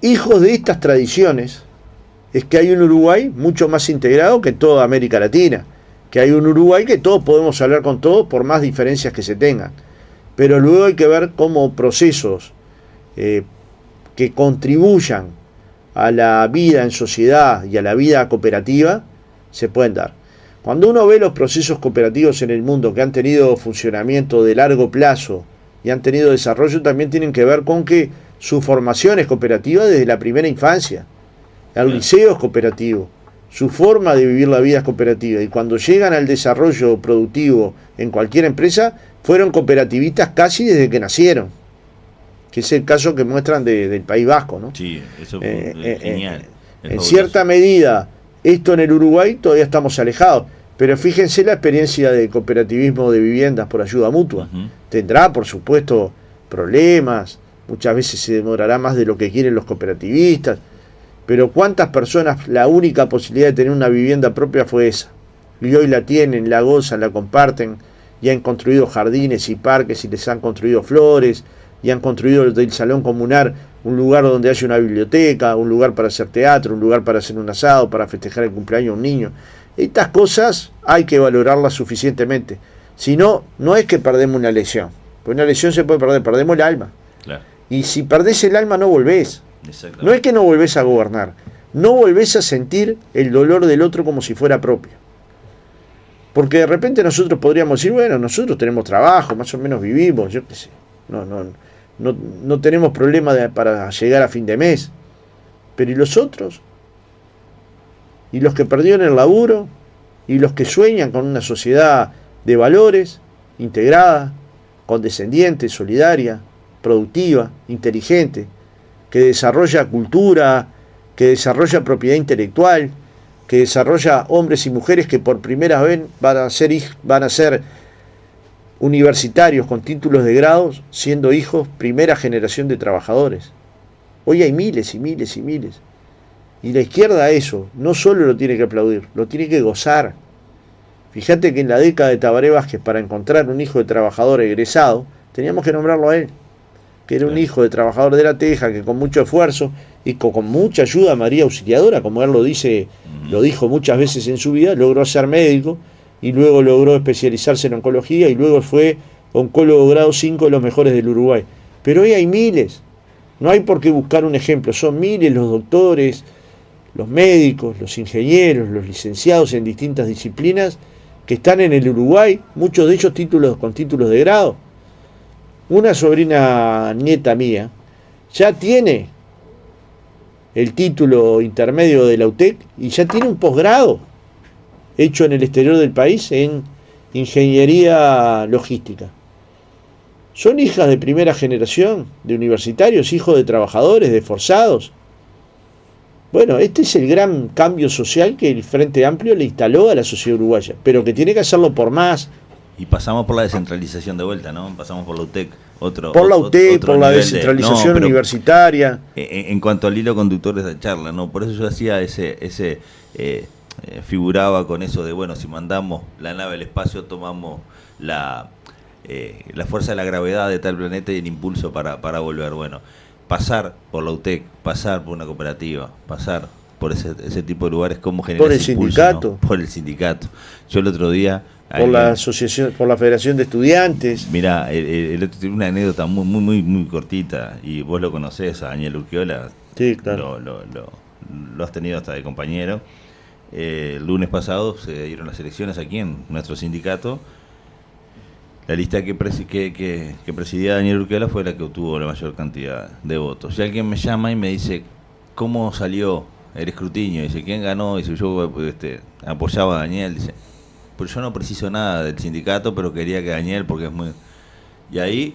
Hijos de estas tradiciones es que hay un Uruguay mucho más integrado que toda América Latina, que hay un Uruguay que todos podemos hablar con todos por más diferencias que se tengan, pero luego hay que ver cómo procesos que contribuyan a la vida en sociedad y a la vida cooperativa se pueden dar. Cuando uno ve los procesos cooperativos en el mundo que han tenido funcionamiento de largo plazo y han tenido desarrollo, también tienen que ver con que su formación es cooperativa desde la primera infancia. El liceo es cooperativo, su forma de vivir la vida es cooperativa, y cuando llegan al desarrollo productivo en cualquier empresa, fueron cooperativistas casi desde que nacieron, que es el caso que muestran del País Vasco, ¿no? Sí, eso es genial. En cierta medida, esto en el Uruguay todavía estamos alejados, pero fíjense la experiencia de cooperativismo de viviendas por ayuda mutua. Uh-huh. Tendrá, por supuesto, problemas, muchas veces se demorará más de lo que quieren los cooperativistas, pero ¿cuántas personas la única posibilidad de tener una vivienda propia fue esa? Y hoy la tienen, la gozan, la comparten, y han construido jardines y parques, y les han construido flores, y han construido del salón comunal un lugar donde haya una biblioteca, un lugar para hacer teatro, un lugar para hacer un asado, para festejar el cumpleaños de un niño. Estas cosas hay que valorarlas suficientemente. Si no, no es que perdemos una elección, porque una elección se puede perder, perdemos el alma. Claro. Y si perdés el alma no volvés. No es que no volvés a gobernar, no volvés a sentir el dolor del otro como si fuera propio. Porque de repente nosotros podríamos decir, bueno, nosotros tenemos trabajo, más o menos vivimos, yo qué sé, no tenemos problema para llegar a fin de mes. Pero ¿y los otros? ¿Y los que perdieron el laburo? ¿Y los que sueñan con una sociedad de valores, integrada, condescendiente, solidaria, productiva, inteligente, que desarrolla cultura, que desarrolla propiedad intelectual, que desarrolla hombres y mujeres que por primera vez van a ser universitarios con títulos de grados, siendo hijos primera generación de trabajadores? Hoy hay miles y miles y miles. Y la izquierda eso no solo lo tiene que aplaudir, lo tiene que gozar. Fíjate que en la década de Tabaré Vázquez, para encontrar un hijo de trabajador egresado, teníamos que nombrarlo a él. que era un hijo de trabajador de la teja, que con mucho esfuerzo y con mucha ayuda María Auxiliadora, como él lo dijo muchas veces en su vida, logró ser médico y luego logró especializarse en oncología y luego fue oncólogo grado 5 de los mejores del Uruguay. Pero hoy hay miles, no hay por qué buscar un ejemplo, son miles los doctores, los médicos, los ingenieros, los licenciados en distintas disciplinas que están en el Uruguay, muchos de ellos con títulos de grado. Una sobrina nieta mía ya tiene el título intermedio de la UTEC y ya tiene un posgrado hecho en el exterior del país en ingeniería logística. Son hijas de primera generación, de universitarios, hijos de trabajadores, de forzados. Bueno, este es el gran cambio social que el Frente Amplio le instaló a la sociedad uruguaya, pero que tiene que hacerlo por más. Y pasamos por la descentralización de vuelta, ¿no? Pasamos por la UTEC. Por la descentralización universitaria. En cuanto al hilo conductor de esa charla, ¿no? Por eso yo hacía figuraba con eso de, bueno, si mandamos la nave al espacio, tomamos la fuerza de la gravedad de tal planeta y el impulso para volver. Bueno, pasar por la UTEC, pasar por una cooperativa, pasar por ese tipo de lugares, ¿cómo generar por el ese impulso, sindicato, ¿no? Por el sindicato. Yo el otro día por la asociación, por la Federación de Estudiantes. Mirá, tiene una anécdota muy cortita, y vos lo conocés a Daniel Urquiola. Sí, claro. Lo has tenido hasta de compañero. El lunes pasado se dieron las elecciones aquí en nuestro sindicato. La lista que presidía Daniel Urquiola fue la que obtuvo la mayor cantidad de votos. Y alguien me llama y me dice, ¿cómo salió el escrutinio? Dice, ¿quién ganó? Dice, yo apoyaba a Daniel. Dice, pues yo no preciso nada del sindicato, pero quería que Daniel, porque es muy... Y ahí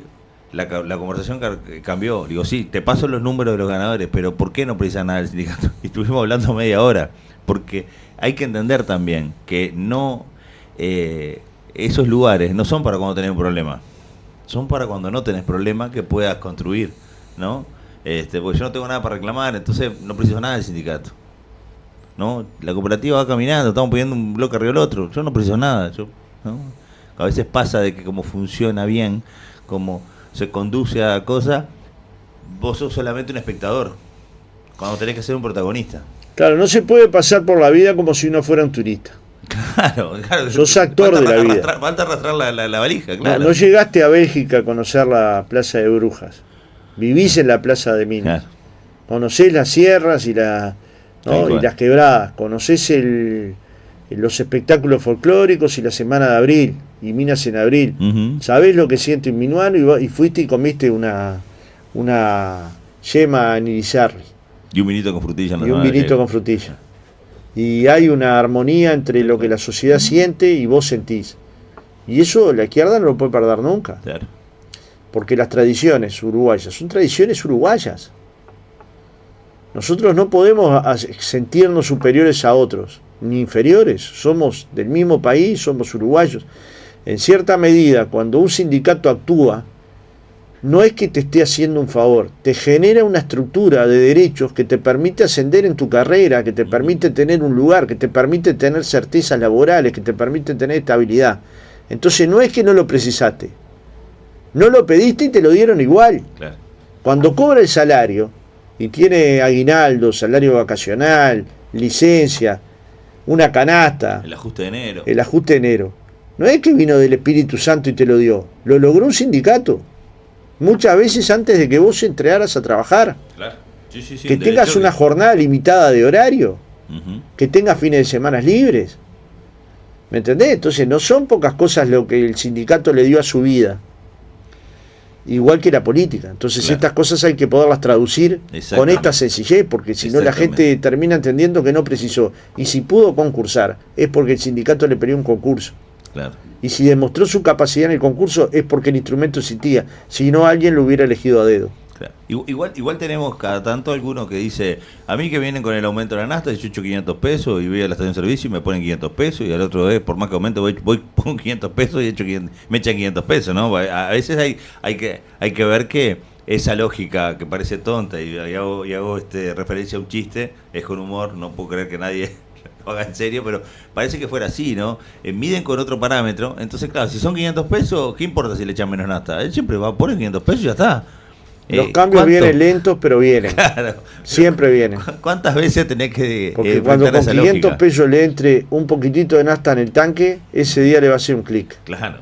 la conversación cambió. Digo, sí, te paso los números de los ganadores, pero ¿por qué no precisas nada del sindicato? Y estuvimos hablando media hora, porque hay que entender también que no... esos lugares no son para cuando tenés un problema, son para cuando no tenés problema que puedas construir, ¿no? Porque yo no tengo nada para reclamar, entonces no preciso nada del sindicato, ¿no? La cooperativa va caminando, estamos poniendo un bloque arriba del otro, yo no preciso nada, ¿no? A veces pasa de que como funciona bien, como se conduce a cosas, vos sos solamente un espectador, cuando tenés que ser un protagonista. Claro, no se puede pasar por la vida como si uno fuera un turista. Claro. Sos actor de la vida. Falta arrastrar la valija, claro. No llegaste a Bélgica a conocer la Plaza de Brujas. Vivís en la Plaza de Minas. Claro. Conocés las sierras y las quebradas. Conocés los espectáculos folclóricos y la Semana de Abril y Minas en abril. Uh-huh. Sabés lo que siente un minuano y fuiste y comiste una yema en Irizarry. Y un vinito con frutilla. Y un vinito con frutilla. Y hay una armonía entre lo que la sociedad siente y vos sentís. Y eso la izquierda no lo puede perder nunca. Claro. Porque las tradiciones uruguayas son tradiciones uruguayas. Nosotros no podemos sentirnos superiores a otros, ni inferiores. Somos del mismo país, somos uruguayos. En cierta medida, cuando un sindicato actúa, no es que te esté haciendo un favor, te genera una estructura de derechos que te permite ascender en tu carrera, que te permite tener un lugar, que te permite tener certezas laborales, que te permite tener estabilidad. Entonces no es que no lo precisaste, no lo pediste y te lo dieron igual. Claro. Cuando cobra el salario y tiene aguinaldo, salario vacacional, licencia, una canasta, el ajuste de enero, no es que vino del Espíritu Santo y te lo dio, lo logró un sindicato. Muchas veces antes de que vos entraras a trabajar. Claro. Sí, que tengas una jornada limitada de horario. Uh-huh. Que tengas fines de semana libres. ¿Me entendés? Entonces no son pocas cosas lo que el sindicato le dio a su vida. Igual que la política. Entonces claro, estas cosas hay que poderlas traducir con esta sencillez, porque si no la gente termina entendiendo que no precisó. Y si pudo concursar, es porque el sindicato le pidió un concurso. Claro. Y si demostró su capacidad en el concurso es porque el instrumento existía, si no alguien lo hubiera elegido a dedo. Claro. Igual tenemos cada tanto alguno que dice, a mí que vienen con el aumento de la nafta, yo echo 500 pesos y voy a la estación de servicio y me ponen 500 pesos, y al otro vez, por más que aumente, voy con 500 pesos y me echan 500 pesos, ¿no? A veces hay que ver que esa lógica que parece tonta, y hago referencia a un chiste, es con humor, no puedo creer que nadie lo haga en serio, pero parece que fuera así, ¿no? Miden con otro parámetro, entonces claro, si son 500 pesos, ¿qué importa si le echan menos nafta? Él siempre va a poner 500 pesos y ya está. Los cambios vienen lentos, pero vienen. Claro. Siempre vienen. ¿Cuántas veces tenés que Porque cuando con 500 pesos le entre un poquitito de nafta en el tanque, ese día le va a hacer un clic. Claro,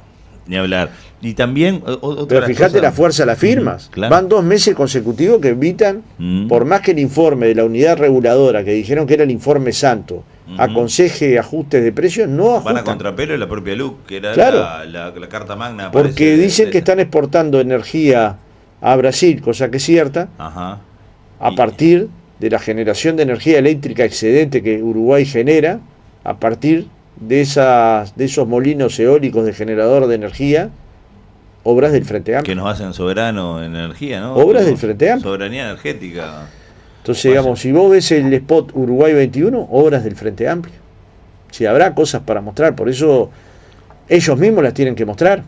ni hablar. Y también pero fíjate la fuerza de las firmas. Claro. Van 2 meses consecutivos que evitan, por más que el informe de la unidad reguladora, que dijeron que era el informe santo, aconseje ajustes de precios, no ajustan. Van a contrapelo de la propia LUC, que era claro. la carta magna. Porque dicen que están exportando energía a Brasil, cosa que es cierta, a partir de la generación de energía eléctrica excedente que Uruguay genera, a partir de esos molinos eólicos de generador de energía, obras del Frente Amplio. Que nos hacen soberano en energía, ¿no? Obras del Frente Amplio. Soberanía energética. Entonces, digamos, si vos ves el spot Uruguay 21, obras del Frente Amplio. Si habrá cosas para mostrar, por eso ellos mismos las tienen que mostrar.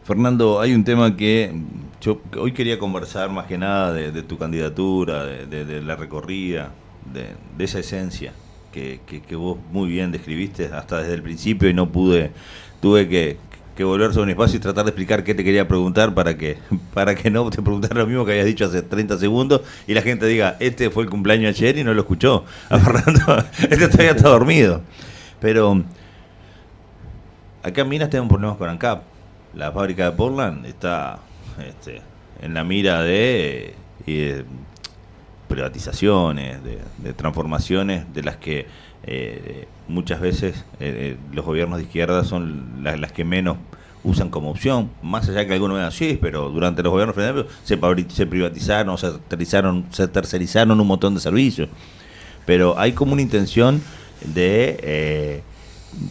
Fernando, hay un tema que yo hoy quería conversar más que nada de tu candidatura, de la recorrida, de esa esencia que vos muy bien describiste hasta desde el principio y tuve que volver sobre un espacio y tratar de explicar qué te quería preguntar para que no te preguntara lo mismo que habías dicho hace 30 segundos y la gente diga, este fue el cumpleaños ayer y no lo escuchó. A Fernando, este todavía está dormido. Pero acá en Minas tenemos problemas con ANCAP. La fábrica de Portland está en la mira de privatizaciones, de transformaciones de las que muchas veces los gobiernos de izquierda son las que menos usan como opción, más allá que algunos vean sí, pero durante los gobiernos se privatizaron, se tercerizaron un montón de servicios, pero hay como una intención de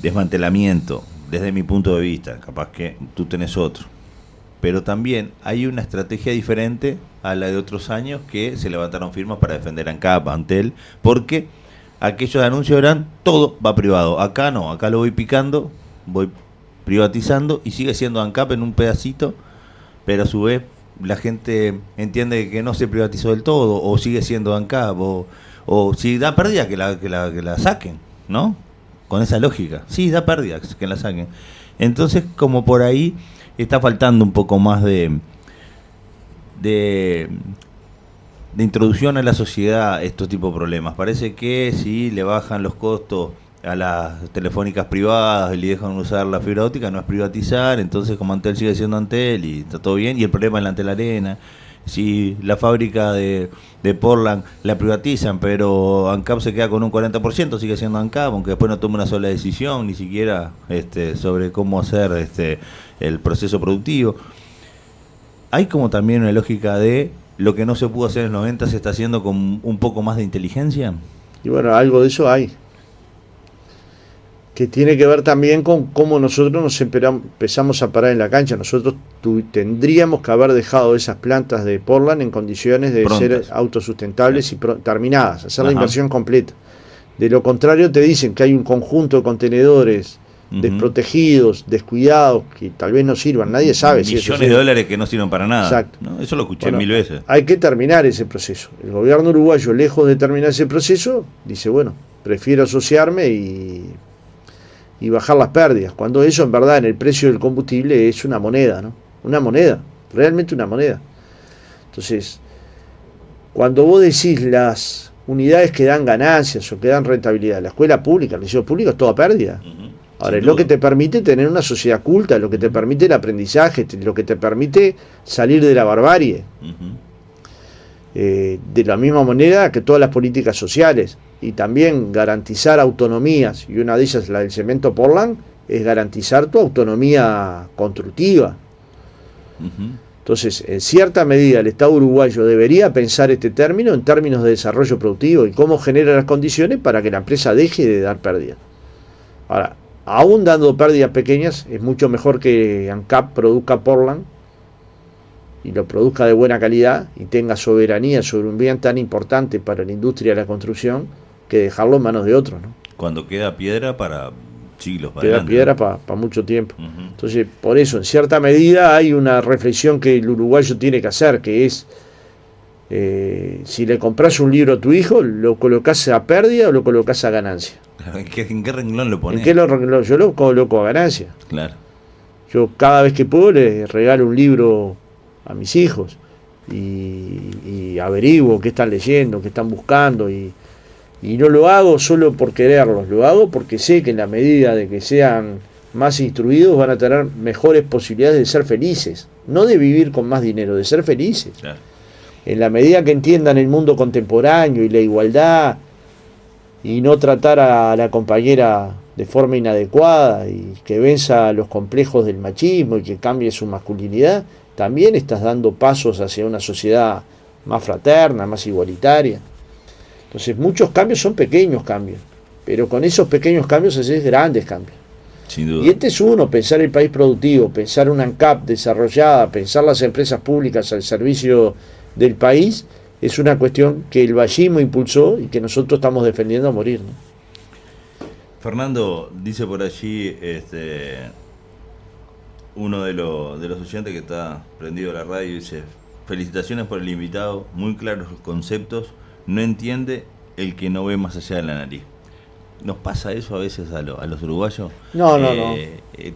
desmantelamiento desde mi punto de vista, capaz que tú tenés otro, pero también hay una estrategia diferente a la de otros años que se levantaron firmas para defender a ANCAP, Antel, porque aquellos anuncios eran todo va privado, acá no, acá lo voy picando, voy privatizando y sigue siendo ANCAP en un pedacito, pero a su vez la gente entiende que no se privatizó del todo, o sigue siendo ANCAP, o si da pérdida que la saquen, ¿no? Con esa lógica, sí, da pérdida que la saquen. Entonces, como por ahí está faltando un poco más de introducción a la sociedad estos tipos de problemas. Parece que si le bajan los costos a las telefónicas privadas y le dejan usar la fibra óptica, no es privatizar, entonces como Antel sigue siendo Antel y está todo bien, y el problema es la Antel Arena. Si la fábrica de Portland la privatizan, pero ANCAP se queda con un 40%, sigue siendo ANCAP, aunque después no tome una sola decisión, ni siquiera sobre cómo hacer el proceso productivo. Hay como también una lógica de lo que no se pudo hacer en los 90 se está haciendo con un poco más de inteligencia. Y bueno, algo de eso hay. Que tiene que ver también con cómo nosotros nos empezamos a parar en la cancha. Nosotros tendríamos que haber dejado esas plantas de Portland en condiciones de ser autosustentables y terminadas, hacer la inversión completa. De lo contrario, te dicen que hay un conjunto de contenedores desprotegidos, descuidados, que tal vez no sirvan, nadie sabe si millones de dólares que no sirven para nada. Exacto. ¿No? Eso lo escuché 1000 veces. Hay que terminar ese proceso. El gobierno uruguayo, lejos de terminar ese proceso, dice, bueno, prefiero asociarme y bajar las pérdidas, cuando eso en verdad en el precio del combustible es una moneda, ¿no? Una moneda, realmente una moneda. Entonces, cuando vos decís las unidades que dan ganancias o que dan rentabilidad, la escuela pública, el liceo público es toda pérdida. Ahora, es lo que te permite tener una sociedad culta, lo que te permite el aprendizaje, lo que te permite salir de la barbarie. De la misma manera que todas las políticas sociales, y también garantizar autonomías, y una de ellas, la del cemento Portland, es garantizar tu autonomía constructiva. Entonces, en cierta medida, el Estado uruguayo debería pensar este término en términos de desarrollo productivo y cómo genera las condiciones para que la empresa deje de dar pérdidas. Ahora, aún dando pérdidas pequeñas, es mucho mejor que ANCAP produzca Portland y lo produzca de buena calidad y tenga soberanía sobre un bien tan importante para la industria de la construcción, que dejarlo en manos de otros, ¿no? Cuando queda piedra para siglos. Queda piedra para mucho tiempo. Entonces, por eso, en cierta medida, hay una reflexión que el uruguayo tiene que hacer, que es, si le compras un libro a tu hijo, ¿lo colocás a pérdida o lo colocás a ganancia? ¿En qué renglón lo pones? ¿En qué renglón? Yo lo coloco a ganancia. Claro. Yo cada vez que puedo le regalo un libro a mis hijos. y averiguo qué están leyendo, qué están buscando, y no lo hago solo por quererlos, lo hago porque sé que en la medida de que sean más instruidos van a tener mejores posibilidades de ser felices, no de vivir con más dinero, de ser felices. Claro. En la medida que entiendan el mundo contemporáneo y la igualdad, y no tratar a la compañera de forma inadecuada, y que venza los complejos del machismo y que cambie su masculinidad, también estás dando pasos hacia una sociedad más fraterna, más igualitaria. Entonces muchos cambios son pequeños cambios, pero con esos pequeños cambios haces grandes cambios. Sin duda. Y este es uno: pensar el país productivo, pensar una ANCAP desarrollada, pensar las empresas públicas al servicio del país, es una cuestión que el vallismo impulsó y que nosotros estamos defendiendo a morir, ¿no? Fernando, dice por allí uno de los oyentes que está prendido a la radio, dice: felicitaciones por el invitado, muy claros los conceptos, no entiende el que no ve más allá de la nariz. ¿Nos pasa eso a veces a los uruguayos? No.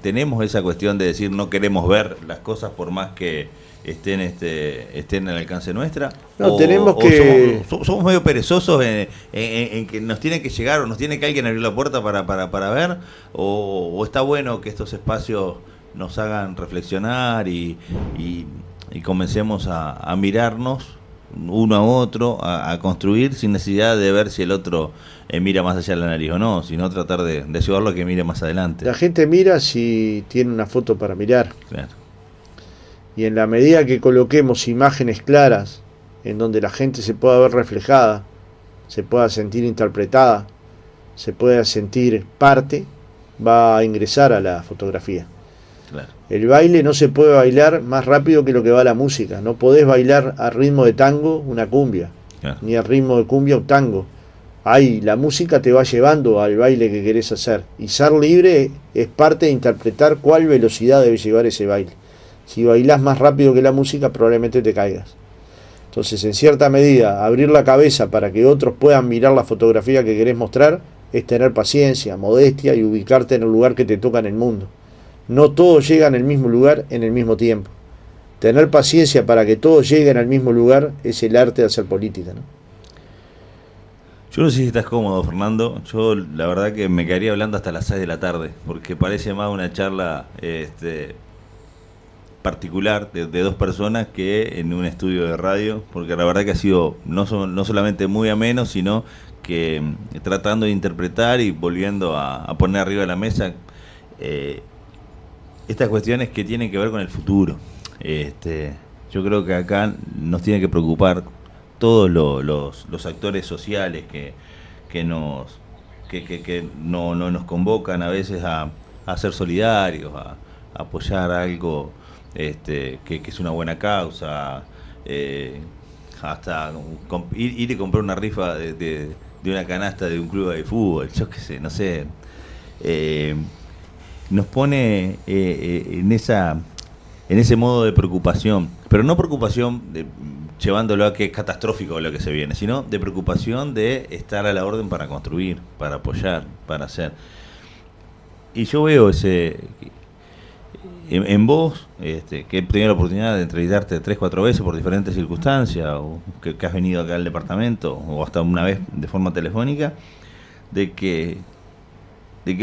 Tenemos esa cuestión de decir no queremos ver las cosas por más que estén al alcance nuestra. No, tenemos que... somos medio perezosos en que nos tiene que llegar o nos tiene que alguien abrir la puerta para ver, o está bueno que estos espacios nos hagan reflexionar y comencemos a mirarnos uno a otro, a construir sin necesidad de ver si el otro mira más allá de la nariz o no, sino tratar de ayudarlo a que mire más adelante. La gente mira si tiene una foto para mirar. Claro. Y en la medida que coloquemos imágenes claras, en donde la gente se pueda ver reflejada, se pueda sentir interpretada, se pueda sentir parte, va a ingresar a la fotografía. Claro. El baile no se puede bailar más rápido que lo que va la música. No podés bailar al ritmo de tango una cumbia, Claro. ni al ritmo de cumbia un tango. Ahí la música te va llevando al baile que querés hacer. Y ser libre es parte de interpretar cuál velocidad debe llevar ese baile. Si bailás más rápido que la música, probablemente te caigas. Entonces, en cierta medida, abrir la cabeza para que otros puedan mirar la fotografía que querés mostrar es tener paciencia, modestia y ubicarte en el lugar que te toca en el mundo. No todos llegan al mismo lugar en el mismo tiempo. Tener paciencia para que todos lleguen al mismo lugar es el arte de hacer política, ¿no? Yo no sé si estás cómodo, Fernando. Yo la verdad que me quedaría hablando hasta las 6 de la tarde, porque parece más una charla particular de dos personas que en un estudio de radio, porque la verdad que ha sido no solamente muy ameno, sino que tratando de interpretar y volviendo a poner arriba de la mesa estas cuestiones que tienen que ver con el futuro. Yo creo que acá nos tiene que preocupar todos los actores sociales que no nos convocan a veces a ser solidarios, a apoyar algo que es una buena causa, hasta ir y comprar una rifa de una canasta de un club de fútbol, yo qué sé, no sé. Nos pone en ese modo de preocupación, pero no preocupación llevándolo a que es catastrófico lo que se viene, sino de preocupación de estar a la orden para construir, para apoyar, para hacer. Y yo veo en vos, que he tenido la oportunidad de entrevistarte 3-4 veces por diferentes circunstancias, o que has venido acá al departamento, o hasta una vez de forma telefónica, de que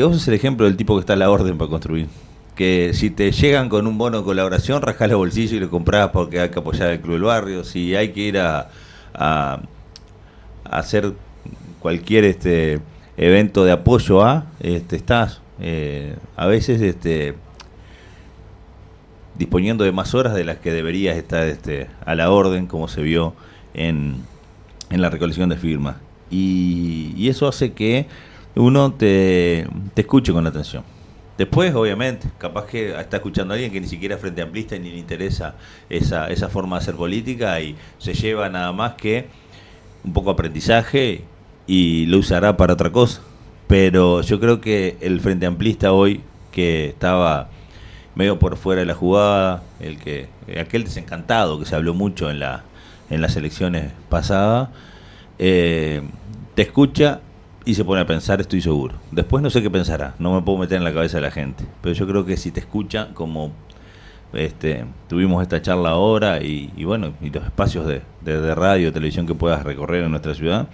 vos sos el ejemplo del tipo que está a la orden para construir. Que si te llegan con un bono de colaboración, rajás los bolsillos y lo comprás porque hay que apoyar al Club del Barrio. Si hay que ir a hacer cualquier evento de apoyo estás a veces disponiendo de más horas de las que deberías estar a la orden, como se vio en la recolección de firmas. Y eso hace que uno te escuche con atención. Después, obviamente, capaz que está escuchando a alguien que ni siquiera es frente amplista y ni le interesa esa forma de hacer política y se lleva nada más que un poco de aprendizaje y lo usará para otra cosa. Pero yo creo que el frente amplista hoy, que estaba medio por fuera de la jugada, aquel desencantado que se habló mucho en las elecciones pasadas, te escucha y se pone a pensar, estoy seguro. Después no sé qué pensará, no me puedo meter en la cabeza de la gente, pero yo creo que si te escucha como tuvimos esta charla ahora y bueno, y los espacios de radio, televisión que puedas recorrer en nuestra ciudad.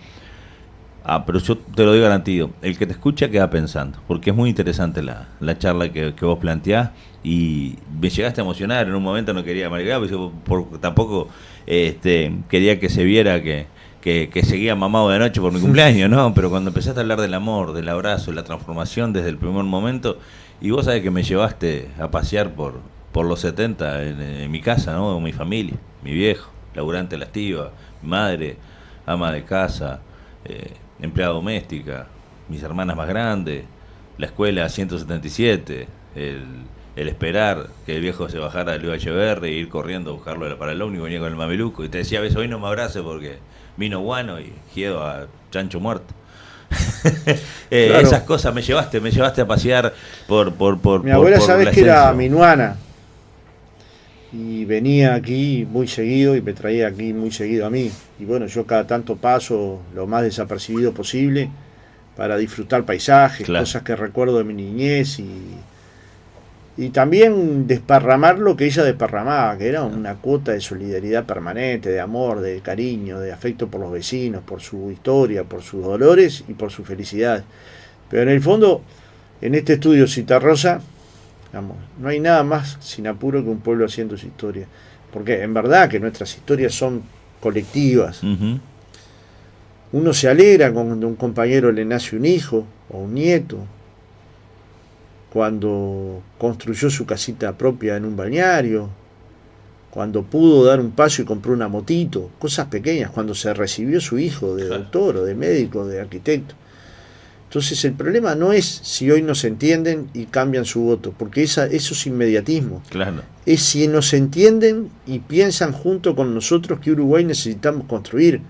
Pero yo te lo doy garantido, el que te escucha queda pensando, porque es muy interesante la charla que vos planteás y me llegaste a emocionar. En un momento no quería amargar, tampoco quería que se viera que seguía mamado de noche por mi cumpleaños, ¿no? Pero cuando empezaste a hablar del amor, del abrazo, la transformación desde el primer momento, y vos sabés que me llevaste a pasear por los 70 en mi casa, ¿no? Con mi familia, mi viejo, laburante de la estiva, mi madre, ama de casa, empleada doméstica, mis hermanas más grandes, la escuela 177, el esperar que el viejo se bajara del UHR e ir corriendo a buscarlo para el ómnibus, venía con el mameluco y te decía, ves, hoy no me abrace porque vino guano y quedo a chancho muerto. Claro. Esas cosas me llevaste a pasear por mi abuela, sabes que era minuana y venía aquí muy seguido y me traía aquí muy seguido a mí, y bueno, yo cada tanto paso lo más desapercibido posible para disfrutar paisajes, claro, cosas que recuerdo de mi niñez y también desparramar lo que ella desparramaba, que era una cuota de solidaridad permanente, de amor, de cariño, de afecto por los vecinos, por su historia, por sus dolores y por su felicidad. Pero en el fondo, en este estudio Citarrosa, no hay nada más sin apuro que un pueblo haciendo su historia. Porque en verdad que nuestras historias son colectivas. Uh-huh. Uno se alegra cuando a un compañero le nace un hijo o un nieto, cuando construyó su casita propia en un balneario, cuando pudo dar un paso y compró una motito, cosas pequeñas, cuando se recibió su hijo de doctor o de médico, de arquitecto. Entonces el problema no es si hoy nos entienden y cambian su voto, porque eso es inmediatismo. Claro. Es si nos entienden y piensan junto con nosotros que Uruguay necesitamos construir,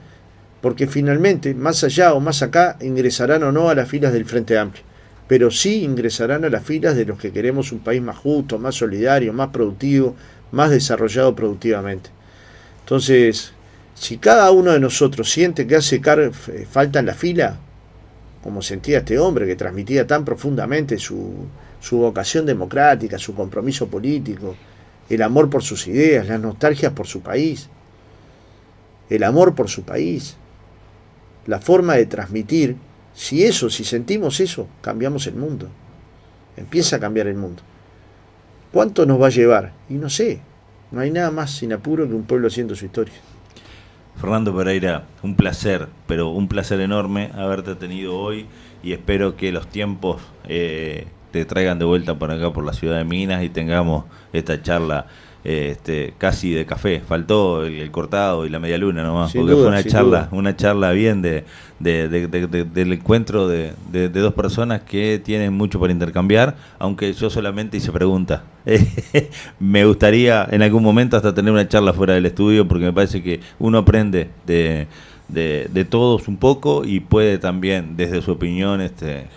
porque finalmente, más allá o más acá, ingresarán o no a las filas del Frente Amplio, pero sí ingresarán a las filas de los que queremos un país más justo, más solidario, más productivo, más desarrollado productivamente. Entonces, si cada uno de nosotros siente que hace falta en la fila, como sentía este hombre que transmitía tan profundamente su vocación democrática, su compromiso político, el amor por sus ideas, las nostalgias por su país, el amor por su país, la forma de transmitir, si sentimos eso, cambiamos el mundo. Empieza a cambiar el mundo. ¿Cuánto nos va a llevar? Y no sé, no hay nada más sin apuro que un pueblo haciendo su historia. Fernando Pereira, un placer, pero un placer enorme haberte tenido hoy y espero que los tiempos te traigan de vuelta por acá, por la ciudad de Minas, y tengamos esta charla casi de café. Faltó el cortado y la media luna nomás, sin porque duda, fue una charla bien del encuentro de dos personas que tienen mucho para intercambiar, aunque yo solamente hice preguntas. Me gustaría en algún momento hasta tener una charla fuera del estudio, porque me parece que uno aprende de todos un poco y puede también desde su opinión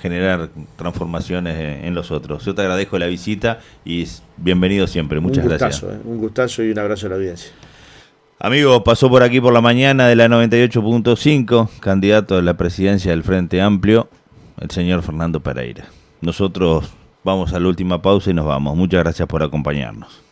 generar transformaciones en los otros. Yo te agradezco la visita y bienvenido siempre. Muchas gracias. Un gustazo y un abrazo a la audiencia. Amigo, pasó por aquí por la mañana de la 98.5, candidato a la presidencia del Frente Amplio, el señor Fernando Pereira. Nosotros vamos a la última pausa y nos vamos. Muchas gracias por acompañarnos.